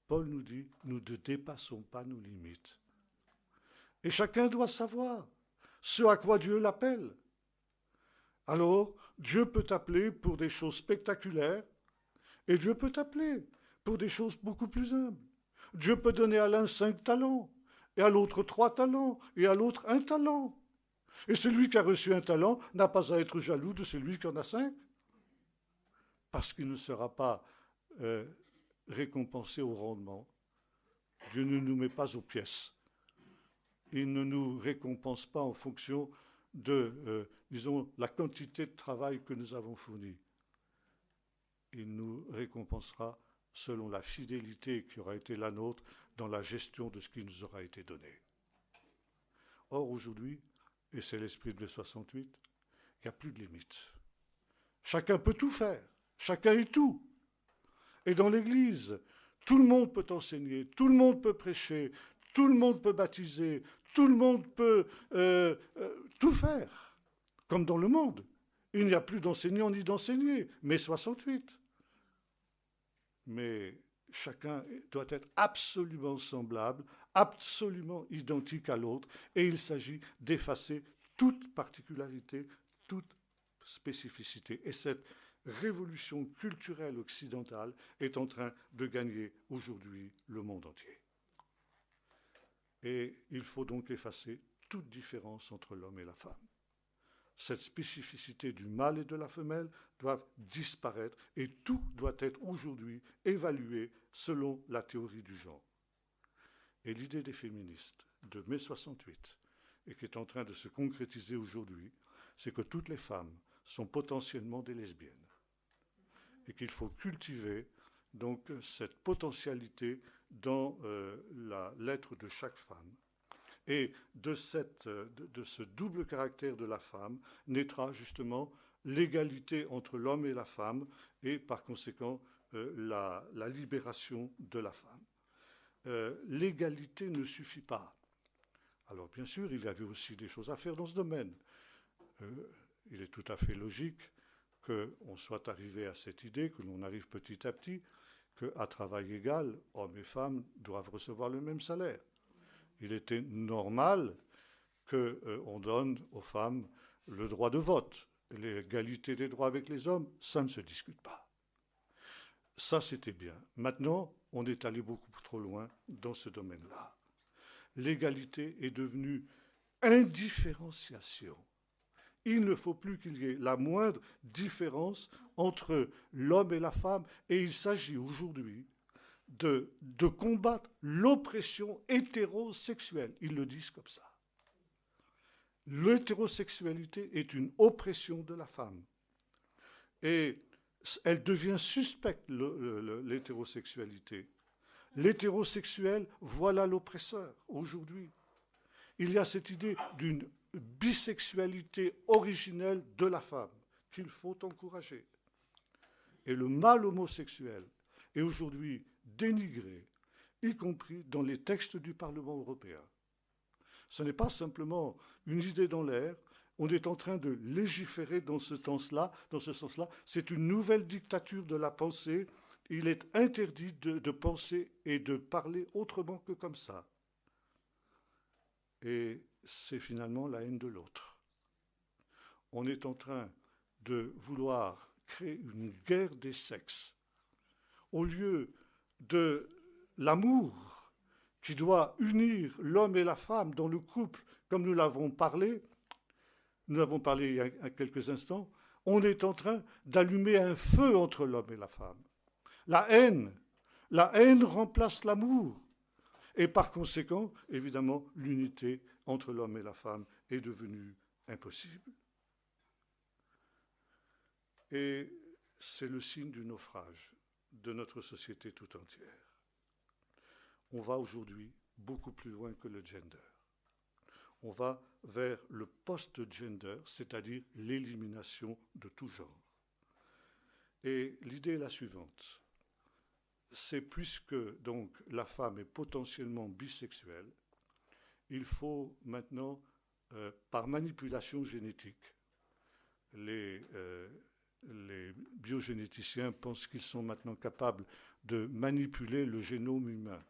A: Paul nous dit, nous ne dépassons pas nos limites. Et chacun doit savoir ce à quoi Dieu l'appelle. Alors, Dieu peut t'appeler pour des choses spectaculaires et Dieu peut t'appeler pour des choses beaucoup plus humbles. Dieu peut donner à l'un 5 talents et à l'autre 3 talents et à l'autre 1 talent. Et celui qui a reçu un talent n'a pas à être jaloux de celui qui en a 5, parce qu'il ne sera pas récompensé au rendement. Dieu ne nous met pas aux pièces. Il ne nous récompense pas en fonction de, disons, la quantité de travail que nous avons fourni. Il nous récompensera selon la fidélité qui aura été la nôtre dans la gestion de ce qui nous aura été donné. Or, aujourd'hui, et c'est l'esprit de 68, il n'y a plus de limite. Chacun peut tout faire, chacun est tout. Et dans l'Église, tout le monde peut enseigner, tout le monde peut prêcher, tout le monde peut baptiser, tout le monde peut tout faire, comme dans le monde. Il n'y a plus d'enseignants ni d'enseignés, mais 68. Mais chacun doit être absolument semblable, absolument identique à l'autre, et il s'agit d'effacer toute particularité, toute spécificité. Et cette révolution culturelle occidentale est en train de gagner aujourd'hui le monde entier. Et il faut donc effacer toute différence entre l'homme et la femme. Cette spécificité du mâle et de la femelle doivent disparaître et tout doit être aujourd'hui évalué selon la théorie du genre. Et l'idée des féministes de mai 68, et qui est en train de se concrétiser aujourd'hui, c'est que toutes les femmes sont potentiellement des lesbiennes. Et qu'il faut cultiver donc cette potentialité dans l'être de chaque femme. Et de ce double caractère de la femme naîtra justement l'égalité entre l'homme et la femme et par conséquent la libération de la femme. L'égalité ne suffit pas. Alors bien sûr, il y avait aussi des choses à faire dans ce domaine. Il est tout à fait logique qu'on soit arrivé à cette idée, que l'on arrive petit à petit, qu'à travail égal, hommes et femmes doivent recevoir le même salaire. Il était normal qu'on donne aux femmes le droit de vote. L'égalité des droits avec les hommes, ça ne se discute pas. Ça, c'était bien. Maintenant, on est allé beaucoup trop loin dans ce domaine-là. L'égalité est devenue indifférenciation. Il ne faut plus qu'il y ait la moindre différence entre l'homme et la femme. Et il s'agit aujourd'hui de combattre l'oppression hétérosexuelle. Ils le disent comme ça. L'hétérosexualité est une oppression de la femme. Et elle devient suspecte, l'hétérosexualité. L'hétérosexuel, voilà l'oppresseur aujourd'hui. Il y a cette idée d'une bisexualité originelle de la femme qu'il faut encourager. Et le mâle homosexuel est aujourd'hui dénigré, y compris dans les textes du Parlement européen. Ce n'est pas simplement une idée dans l'air, on est en train de légiférer dans ce sens-là. C'est une nouvelle dictature de la pensée. Il est interdit de penser et de parler autrement que comme ça. Et c'est finalement la haine de l'autre. On est en train de vouloir créer une guerre des sexes. Au lieu de l'amour qui doit unir l'homme et la femme dans le couple, comme nous l'avons parlé il y a quelques instants, on est en train d'allumer un feu entre l'homme et la femme. La haine remplace l'amour. Et par conséquent, évidemment, l'unité entre l'homme et la femme est devenue impossible. Et c'est le signe du naufrage de notre société tout entière. On va aujourd'hui beaucoup plus loin que le gender. On va vers le post-gender, c'est-à-dire l'élimination de tout genre. Et l'idée est la suivante. C'est puisque donc la femme est potentiellement bisexuelle, il faut maintenant, par manipulation génétique, les biogénéticiens pensent qu'ils sont maintenant capables de manipuler le génome humain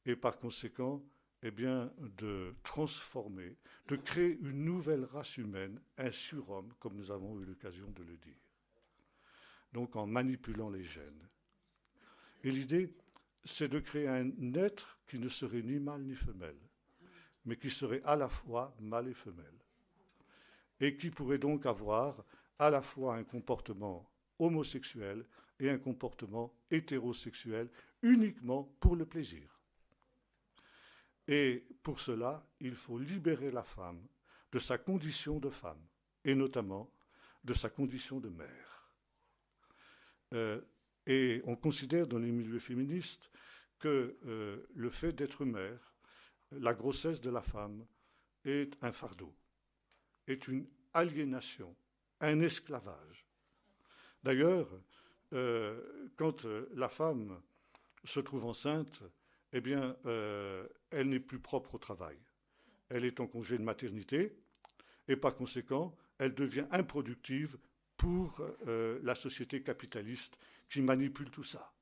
A: et par conséquent, eh bien, de transformer, de créer une nouvelle race humaine, un surhomme, comme nous avons eu l'occasion de le dire. Donc en manipulant les gènes. Et l'idée, c'est de créer un être qui ne serait ni mâle ni femelle, mais qui serait à la fois mâle et femelle, et qui pourrait donc avoir à la fois un comportement homosexuel et un comportement hétérosexuel uniquement pour le plaisir. Et pour cela, il faut libérer la femme de sa condition de femme, et notamment de sa condition de mère. Et on considère dans les milieux féministes que le fait d'être mère, la grossesse de la femme, est un fardeau, est une aliénation, un esclavage. D'ailleurs, quand la femme se trouve enceinte, eh bien, elle n'est plus propre au travail. Elle est en congé de maternité et par conséquent, elle devient improductive pour la société capitaliste qui manipule tout ça.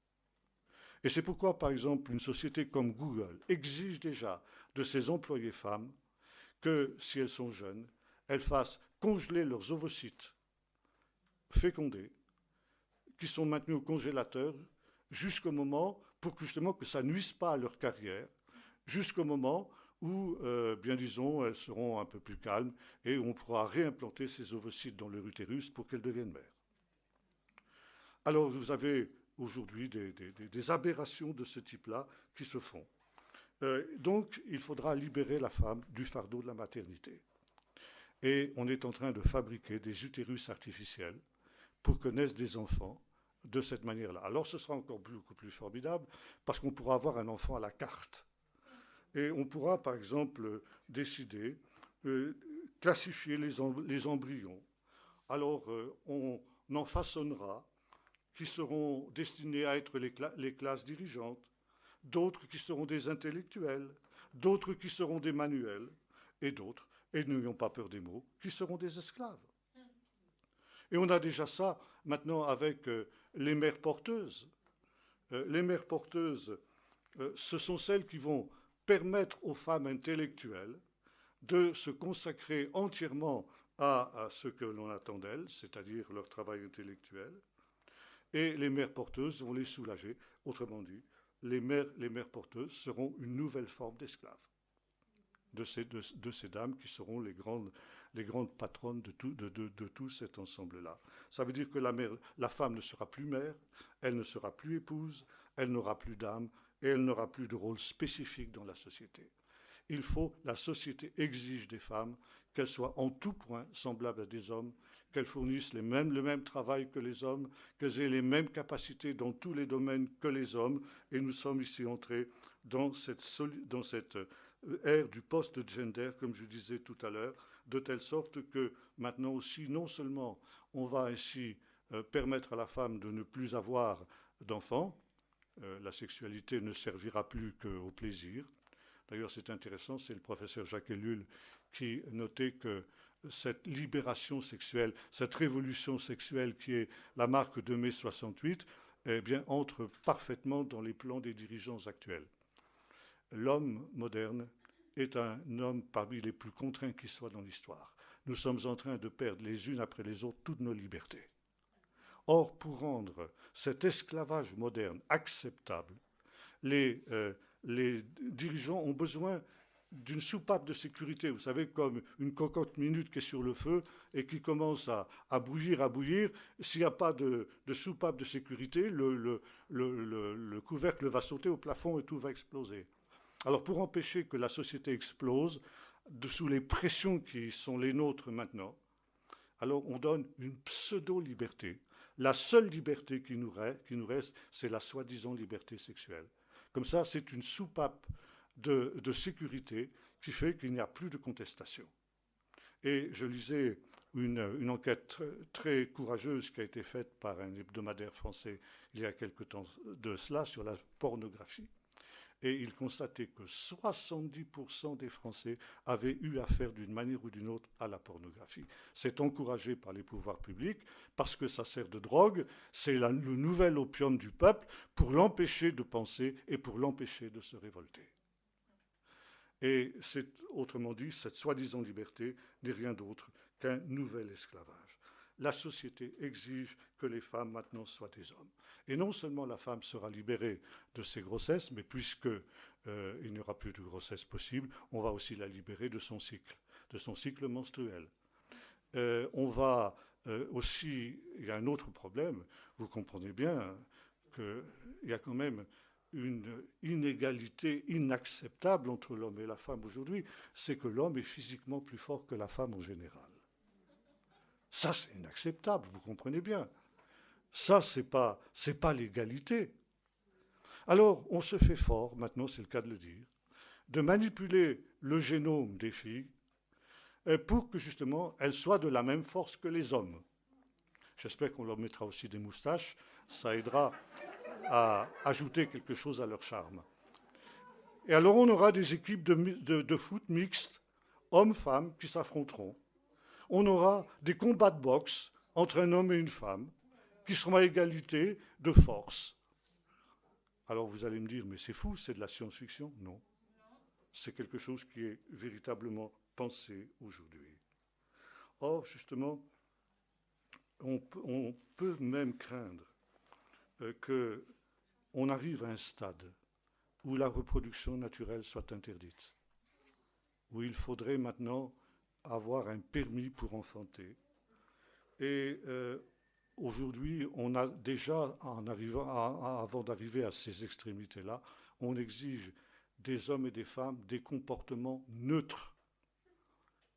A: Et c'est pourquoi, par exemple, une société comme Google exige déjà de ses employés femmes que, si elles sont jeunes, elles fassent congeler leurs ovocytes fécondés, qui sont maintenus au congélateur jusqu'au moment, pour que justement que ça ne nuise pas à leur carrière, jusqu'au moment où, bien disons, elles seront un peu plus calmes et on pourra réimplanter ces ovocytes dans leur utérus pour qu'elles deviennent mères. Alors vous avez aujourd'hui des aberrations de ce type-là qui se font. Donc il faudra libérer la femme du fardeau de la maternité. Et on est en train de fabriquer des utérus artificiels pour que naissent des enfants de cette manière-là. Alors ce sera encore beaucoup plus formidable parce qu'on pourra avoir un enfant à la carte. Et on pourra, par exemple, décider, classifier les embryons. Alors on en façonnera qui seront destinés à être les classes dirigeantes, d'autres qui seront des intellectuels, d'autres qui seront des manuels, et d'autres, et n'ayons pas peur des mots, qui seront des esclaves. Et on a déjà ça maintenant avec les mères porteuses. Les mères porteuses, ce sont celles qui vont permettre aux femmes intellectuelles de se consacrer entièrement à ce que l'on attend d'elles, c'est-à-dire leur travail intellectuel, et les mères porteuses vont les soulager. Autrement dit, les mères porteuses seront une nouvelle forme d'esclaves de ces dames qui seront les grandes patronnes de tout cet ensemble-là. Ça veut dire que la femme ne sera plus mère, elle ne sera plus épouse, elle n'aura plus d'âme et elle n'aura plus de rôle spécifique dans la société. La société exige des femmes qu'elles soient en tout point semblables à des hommes, qu'elles fournissent le même travail que les hommes, qu'elles aient les mêmes capacités dans tous les domaines que les hommes. Et nous sommes ici entrés dans cette ère du post-gender, comme je disais tout à l'heure, de telle sorte que maintenant aussi, non seulement on va ainsi permettre à la femme de ne plus avoir d'enfants, la sexualité ne servira plus qu'au plaisir. D'ailleurs, c'est intéressant, c'est le professeur Jacques Ellul qui notait que cette libération sexuelle, cette révolution sexuelle qui est la marque de mai 68, eh bien, entre parfaitement dans les plans des dirigeants actuels. L'homme moderne est un homme parmi les plus contraints qui soient dans l'histoire. Nous sommes en train de perdre les unes après les autres toutes nos libertés. Or, pour rendre cet esclavage moderne acceptable, les dirigeants ont besoin d'une soupape de sécurité, vous savez, comme une cocotte minute qui est sur le feu et qui commence à bouillir. S'il n'y a pas de soupape de sécurité, le couvercle va sauter au plafond et tout va exploser. Alors pour empêcher que la société explose, sous les pressions qui sont les nôtres maintenant, alors on donne une pseudo-liberté. La seule liberté qui nous reste, c'est la soi-disant liberté sexuelle. Comme ça, c'est une soupape de sécurité qui fait qu'il n'y a plus de contestation. Et je lisais une enquête très courageuse qui a été faite par un hebdomadaire français il y a quelque temps de cela sur la pornographie. Et il constatait que 70% des Français avaient eu affaire d'une manière ou d'une autre à la pornographie. C'est encouragé par les pouvoirs publics parce que ça sert de drogue, c'est le nouvel opium du peuple pour l'empêcher de penser et pour l'empêcher de se révolter. Et autrement dit, cette soi-disant liberté n'est rien d'autre qu'un nouvel esclavage. la société exige que les femmes maintenant soient des hommes. Et non seulement la femme sera libérée de ses grossesses, mais puisque il n'y aura plus de grossesse possible, on va aussi la libérer de son cycle menstruel. On va aussi, il y a un autre problème, vous comprenez bien qu'il y a quand même une inégalité inacceptable entre l'homme et la femme aujourd'hui, c'est que l'homme est physiquement plus fort que la femme en général. Ça, c'est inacceptable, vous comprenez bien. Ça, c'est pas l'égalité. Alors, on se fait fort, maintenant c'est le cas de le dire, de manipuler le génome des filles pour que justement elles soient de la même force que les hommes. J'espère qu'on leur mettra aussi des moustaches, ça aidera à ajouter quelque chose à leur charme. Et alors on aura des équipes de foot mixtes, hommes-femmes, qui s'affronteront. On aura des combats de boxe entre un homme et une femme, qui seront à égalité de force. Alors vous allez me dire, mais c'est fou, c'est de la science-fiction? Non. C'est quelque chose qui est véritablement pensé aujourd'hui. Or, justement, on peut même craindre qu'on arrive à un stade où la reproduction naturelle soit interdite, où il faudrait maintenant avoir un permis pour enfanter. Et aujourd'hui, on a déjà, avant d'arriver à ces extrémités-là, on exige des hommes et des femmes des comportements neutres.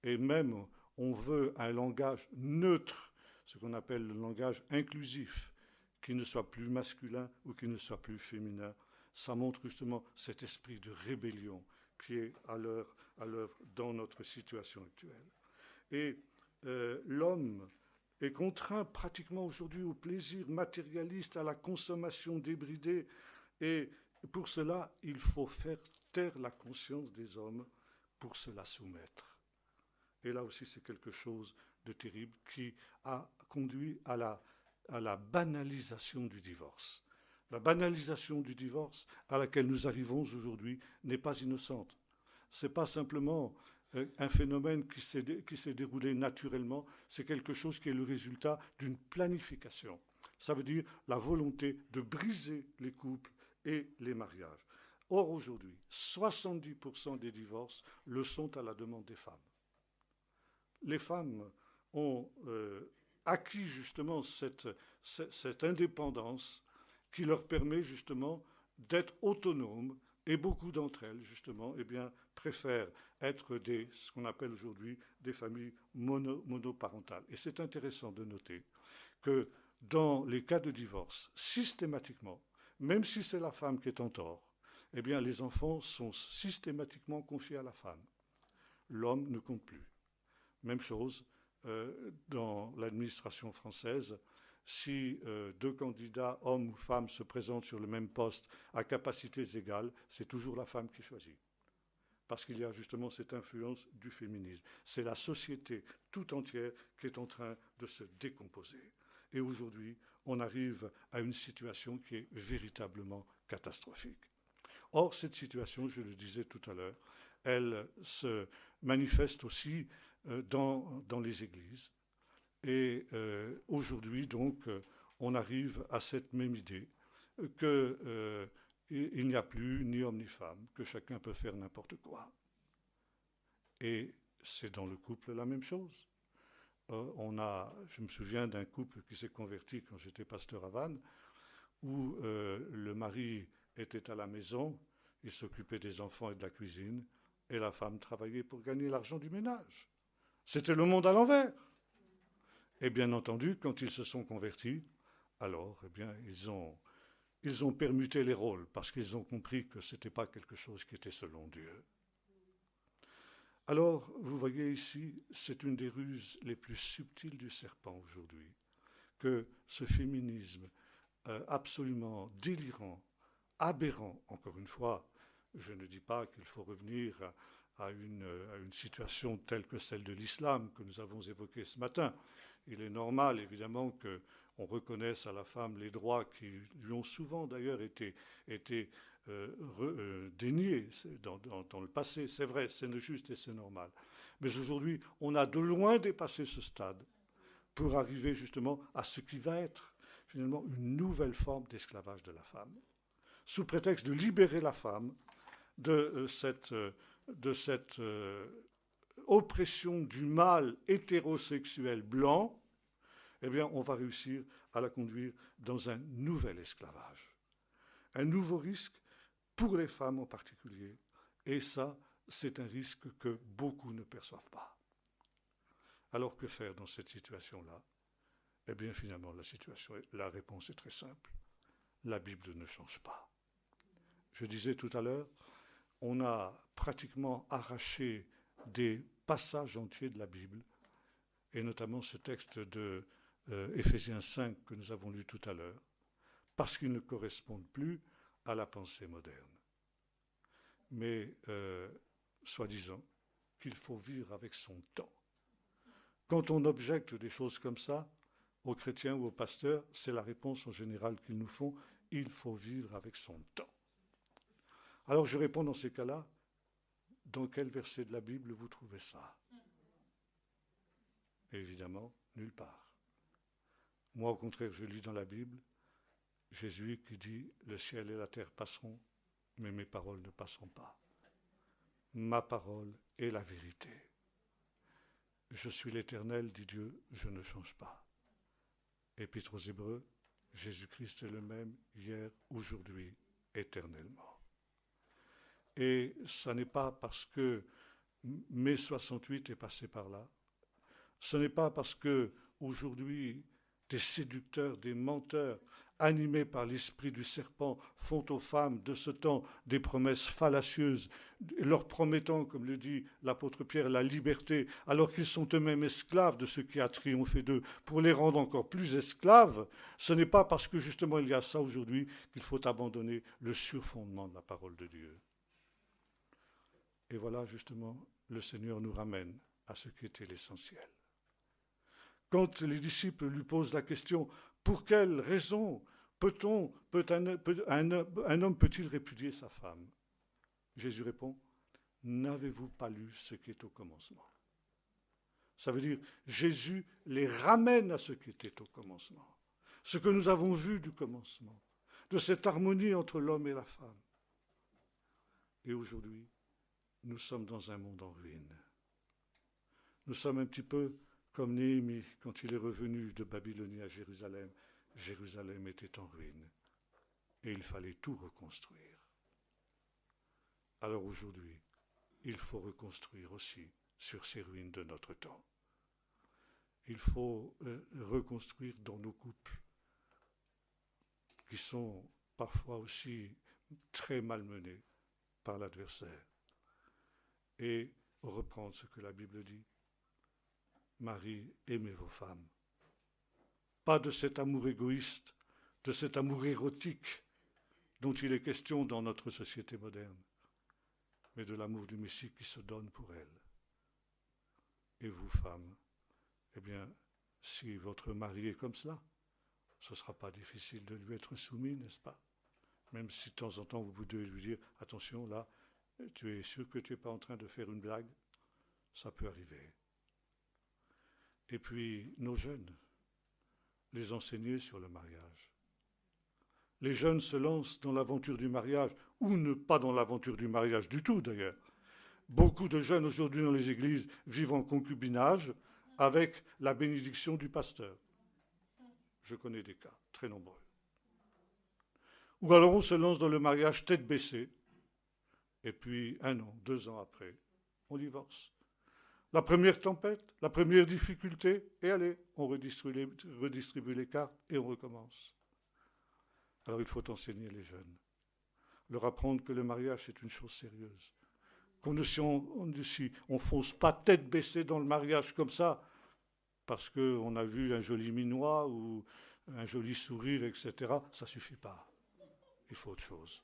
A: Et même, on veut un langage neutre, ce qu'on appelle le langage inclusif, qui ne soit plus masculin ou qui ne soit plus féminin. Ça montre justement cet esprit de rébellion qui est à l'œuvre dans notre situation actuelle. Et l'homme est contraint pratiquement aujourd'hui au plaisir matérialiste, à la consommation débridée. Et pour cela, il faut faire taire la conscience des hommes pour se la soumettre. Et là aussi, c'est quelque chose de terrible qui a conduit à la banalisation du divorce. La banalisation du divorce à laquelle nous arrivons aujourd'hui n'est pas innocente. Ce n'est pas simplement un phénomène qui s'est déroulé naturellement, c'est quelque chose qui est le résultat d'une planification. Ça veut dire la volonté de briser les couples et les mariages. Or, aujourd'hui, 70% des divorces le sont à la demande des femmes. Les femmes ont acquis justement cette indépendance qui leur permet justement d'être autonomes, et beaucoup d'entre elles, justement, eh bien, préfèrent être ce qu'on appelle aujourd'hui des familles monoparentales. Et c'est intéressant de noter que dans les cas de divorce, systématiquement, même si c'est la femme qui est en tort, eh bien, les enfants sont systématiquement confiés à la femme. L'homme ne compte plus. Même chose dans l'administration française. Si deux candidats, hommes ou femmes, se présentent sur le même poste à capacités égales, c'est toujours la femme qui choisit. Parce qu'il y a justement cette influence du féminisme. C'est la société tout entière qui est en train de se décomposer. Et aujourd'hui, on arrive à une situation qui est véritablement catastrophique. Or, cette situation, je le disais tout à l'heure, elle se manifeste aussi dans les églises. Et aujourd'hui, donc, on arrive à cette même idée qu'il n'y a plus ni homme ni femme, que chacun peut faire n'importe quoi. Et c'est dans le couple la même chose. Je me souviens d'un couple qui s'est converti quand j'étais pasteur à Vannes, où le mari était à la maison, il s'occupait des enfants et de la cuisine, et la femme travaillait pour gagner l'argent du ménage. C'était le monde à l'envers. Et bien entendu, quand ils se sont convertis, alors, eh bien, ils ont permuté les rôles parce qu'ils ont compris que ce n'était pas quelque chose qui était selon Dieu. Alors, vous voyez ici, c'est une des ruses les plus subtiles du serpent aujourd'hui, que ce féminisme absolument délirant, aberrant, encore une fois, je ne dis pas qu'il faut revenir à une situation telle que celle de l'islam que nous avons évoquée ce matin. Il est normal, évidemment, qu'on reconnaisse à la femme les droits qui lui ont souvent, d'ailleurs, été déniés dans le passé. C'est vrai, c'est juste et c'est normal. Mais aujourd'hui, on a de loin dépassé ce stade pour arriver justement à ce qui va être finalement une nouvelle forme d'esclavage de la femme, sous prétexte de libérer la femme de cette oppression du mâle hétérosexuel blanc. Eh bien, on va réussir à la conduire dans un nouvel esclavage. Un nouveau risque pour les femmes en particulier. Et ça, c'est un risque que beaucoup ne perçoivent pas. Alors que faire dans cette situation-là? Eh bien, finalement, la réponse est très simple. La Bible ne change pas. Je disais tout à l'heure, on a pratiquement arraché des passages entiers de la Bible, et notamment ce texte de Éphésiens 5 que nous avons lu tout à l'heure, parce qu'ils ne correspondent plus à la pensée moderne. Mais soi-disant qu'il faut vivre avec son temps. Quand on objecte des choses comme ça aux chrétiens ou aux pasteurs, c'est la réponse en général qu'ils nous font, il faut vivre avec son temps. Alors je réponds dans ces cas-là, dans quel verset de la Bible vous trouvez ça? Évidemment, nulle part. Moi, au contraire, je lis dans la Bible Jésus qui dit « Le ciel et la terre passeront, mais mes paroles ne passeront pas. Ma parole est la vérité. Je suis l'Éternel, dit Dieu, je ne change pas. » Épître aux Hébreux, Jésus-Christ est le même hier, aujourd'hui, éternellement. Et ça n'est pas parce que mai 68 est passé par là, ce n'est pas parce que aujourd'hui des séducteurs, des menteurs, animés par l'esprit du serpent, font aux femmes de ce temps des promesses fallacieuses, leur promettant, comme le dit l'apôtre Pierre, la liberté, alors qu'ils sont eux-mêmes esclaves de ce qui a triomphé d'eux, pour les rendre encore plus esclaves. Ce n'est pas parce que justement il y a ça aujourd'hui qu'il faut abandonner le surfondement de la parole de Dieu. Et voilà justement, le Seigneur nous ramène à ce qui était l'essentiel. Quand les disciples lui posent la question « Pour quelle raison un homme peut-il répudier sa femme ?» Jésus répond « N'avez-vous pas lu ce qui est au commencement ?» Ça veut dire Jésus les ramène à ce qui était au commencement, ce que nous avons vu du commencement, de cette harmonie entre l'homme et la femme. Et aujourd'hui, nous sommes dans un monde en ruine. Nous sommes un petit peu comme Néhémie, quand il est revenu de Babylonie à Jérusalem. Jérusalem était en ruine et il fallait tout reconstruire. Alors aujourd'hui, il faut reconstruire aussi sur ces ruines de notre temps. Il faut reconstruire dans nos couples, qui sont parfois aussi très malmenés par l'adversaire, et reprendre ce que la Bible dit. Marie, aimez vos femmes. Pas de cet amour égoïste, de cet amour érotique dont il est question dans notre société moderne, mais de l'amour du Messie qui se donne pour elle. Et vous, femmes, eh bien, si votre mari est comme cela, ce ne sera pas difficile de lui être soumis, n'est-ce pas? Même si de temps en temps vous devez lui dire, attention, là, tu es sûr que tu n'es pas en train de faire une blague? Ça peut arriver. Et puis, nos jeunes, les enseigner sur le mariage. Les jeunes se lancent dans l'aventure du mariage, ou ne pas dans l'aventure du mariage du tout d'ailleurs. Beaucoup de jeunes aujourd'hui dans les églises vivent en concubinage avec la bénédiction du pasteur. Je connais des cas très nombreux. Ou alors on se lance dans le mariage tête baissée, et puis 1 an, 2 ans après, on divorce. La première tempête, la première difficulté, et allez, on redistribue les cartes et on recommence. Alors il faut enseigner les jeunes, leur apprendre que le mariage est une chose sérieuse. On ne fonce pas tête baissée dans le mariage comme ça, parce qu'on a vu un joli minois ou un joli sourire, etc. Ça ne suffit pas. Il faut autre chose.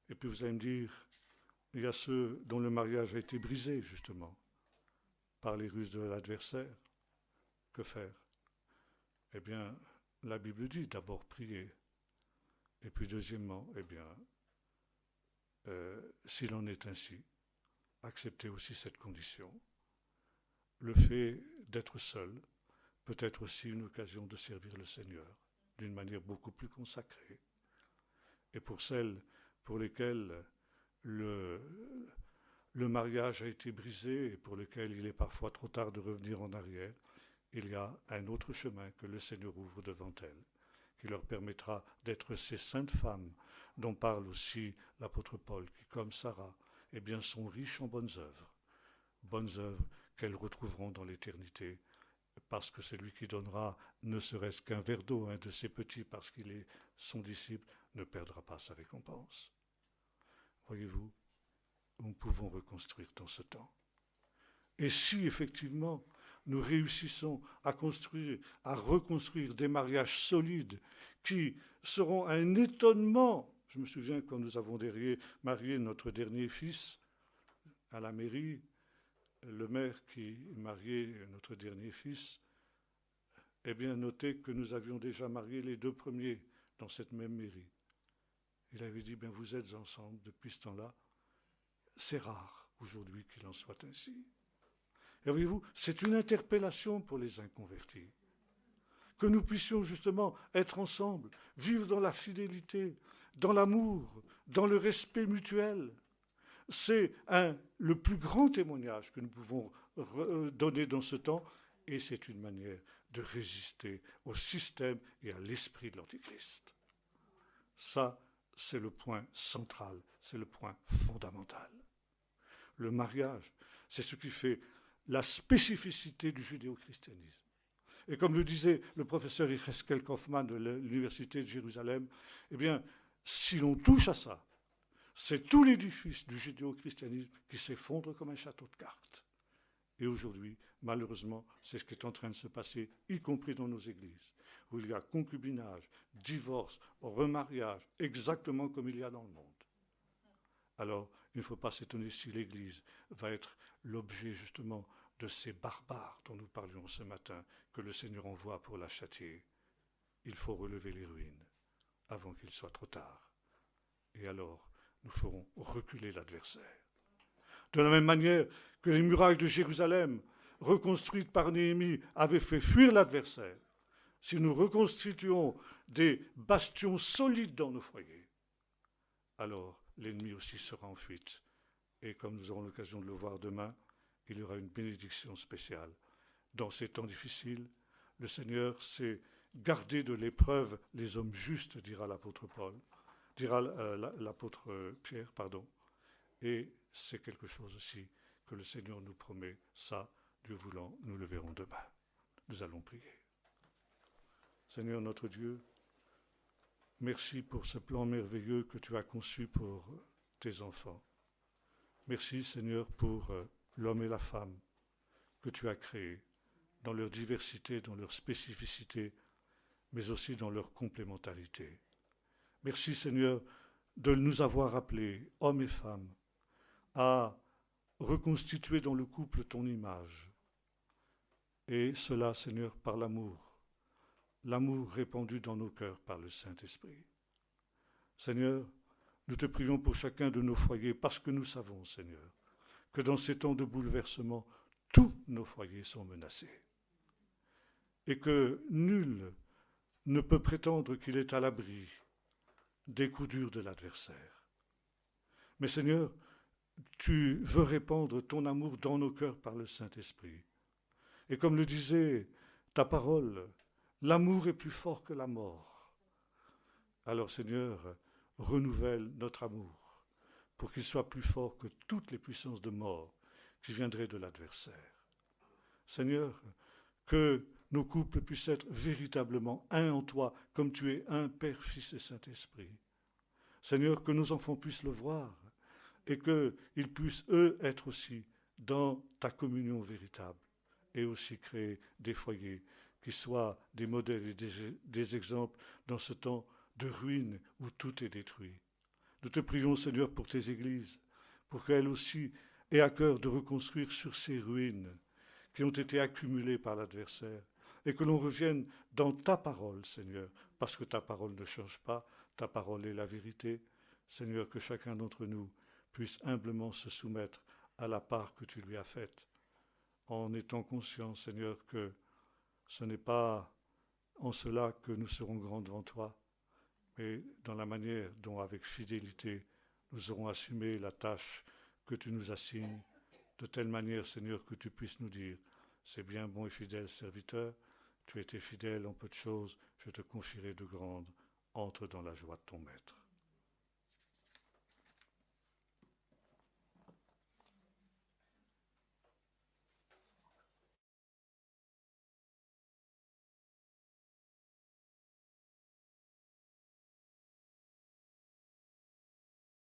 A: Et puis vous allez me dire, il y a ceux dont le mariage a été brisé, justement, par les ruses de l'adversaire. Que faire? Eh bien, la Bible dit d'abord prier. Et puis deuxièmement, eh bien, s'il en est ainsi, accepter aussi cette condition. le fait d'être seul peut être aussi une occasion de servir le Seigneur d'une manière beaucoup plus consacrée. Et pour celles pour lesquelles le, le mariage a été brisé et pour lesquelles il est parfois trop tard de revenir en arrière, il y a un autre chemin que le Seigneur ouvre devant elles, qui leur permettra d'être ces saintes femmes dont parle aussi l'apôtre Paul, qui, comme Sarah, eh bien, sont riches en bonnes œuvres qu'elles retrouveront dans l'éternité, parce que celui qui donnera ne serait-ce qu'un verre d'eau à un de ses petits, parce qu'il est son disciple, ne perdra pas sa récompense. Voyez-vous, nous pouvons reconstruire dans ce temps. Et si effectivement nous réussissons à reconstruire des mariages solides qui seront un étonnement. Je me souviens quand nous avons marié notre dernier fils à la mairie, le maire qui mariait notre dernier fils, eh bien notait que nous avions déjà marié les 2 premiers dans cette même mairie. Il avait dit, bien vous êtes ensemble depuis ce temps-là. C'est rare aujourd'hui qu'il en soit ainsi. Et voyez-vous, c'est une interpellation pour les inconvertis. Que nous puissions justement être ensemble, vivre dans la fidélité, dans l'amour, dans le respect mutuel. C'est le plus grand témoignage que nous pouvons donner dans ce temps, et c'est une manière de résister au système et à l'esprit de l'Antichrist. Ça, c'est le point central, c'est le point fondamental. Le mariage, c'est ce qui fait la spécificité du judéo-christianisme. Et comme le disait le professeur Yecheskel Kaufmann de l'Université de Jérusalem, eh bien, si l'on touche à ça, c'est tout l'édifice du judéo-christianisme qui s'effondre comme un château de cartes. Et aujourd'hui, malheureusement, c'est ce qui est en train de se passer, y compris dans nos églises, où il y a concubinage, divorce, remariage, exactement comme il y a dans le monde. Alors, il ne faut pas s'étonner si l'Église va être l'objet justement de ces barbares dont nous parlions ce matin, que le Seigneur envoie pour la châtier. Il faut relever les ruines avant qu'il soit trop tard. Et alors, nous ferons reculer l'adversaire. De la même manière que les murailles de Jérusalem, reconstruites par Néhémie, avaient fait fuir l'adversaire, si nous reconstituons des bastions solides dans nos foyers, alors l'ennemi aussi sera en fuite. Et comme nous aurons l'occasion de le voir demain, il y aura une bénédiction spéciale. Dans ces temps difficiles, le Seigneur sait garder de l'épreuve les hommes justes, dira l'apôtre l'apôtre Pierre, pardon. Et c'est quelque chose aussi que le Seigneur nous promet. Ça, Dieu voulant, nous le verrons demain. Nous allons prier. Seigneur notre Dieu, merci pour ce plan merveilleux que tu as conçu pour tes enfants. Merci Seigneur pour l'homme et la femme que tu as créés dans leur diversité, dans leur spécificité, mais aussi dans leur complémentarité. Merci Seigneur de nous avoir appelés, hommes et femmes, à reconstituer dans le couple ton image. Et cela, Seigneur, par l'amour répandu dans nos cœurs par le Saint-Esprit. Seigneur, nous te prions pour chacun de nos foyers, parce que nous savons, Seigneur, que dans ces temps de bouleversement, tous nos foyers sont menacés. Et que nul ne peut prétendre qu'il est à l'abri des coups durs de l'adversaire. Mais Seigneur, tu veux répandre ton amour dans nos cœurs par le Saint-Esprit. Et comme le disait ta parole, l'amour est plus fort que la mort. Alors Seigneur, renouvelle notre amour pour qu'il soit plus fort que toutes les puissances de mort qui viendraient de l'adversaire. Seigneur, que nos couples puissent être véritablement un en toi, comme tu es un Père, Fils et Saint-Esprit. Seigneur, que nos enfants puissent le voir et qu'ils puissent, eux, être aussi dans ta communion véritable et aussi créer des foyers qui soient des modèles et des exemples dans ce temps de ruine où tout est détruit. Nous te prions, Seigneur, pour tes églises, pour qu'elles aussi aient à cœur de reconstruire sur ces ruines qui ont été accumulées par l'adversaire, et que l'on revienne dans ta parole, Seigneur, parce que ta parole ne change pas, ta parole est la vérité. Seigneur, que chacun d'entre nous puisse humblement se soumettre à la part que tu lui as faite, en étant conscients, Seigneur, que ce n'est pas en cela que nous serons grands devant toi, mais dans la manière dont, avec fidélité, nous aurons assumé la tâche que tu nous assignes, de telle manière, Seigneur, que tu puisses nous dire, c'est bien, bon et fidèle serviteur, tu étais fidèle en peu de choses, je te confierai de grandes, entre dans la joie de ton maître.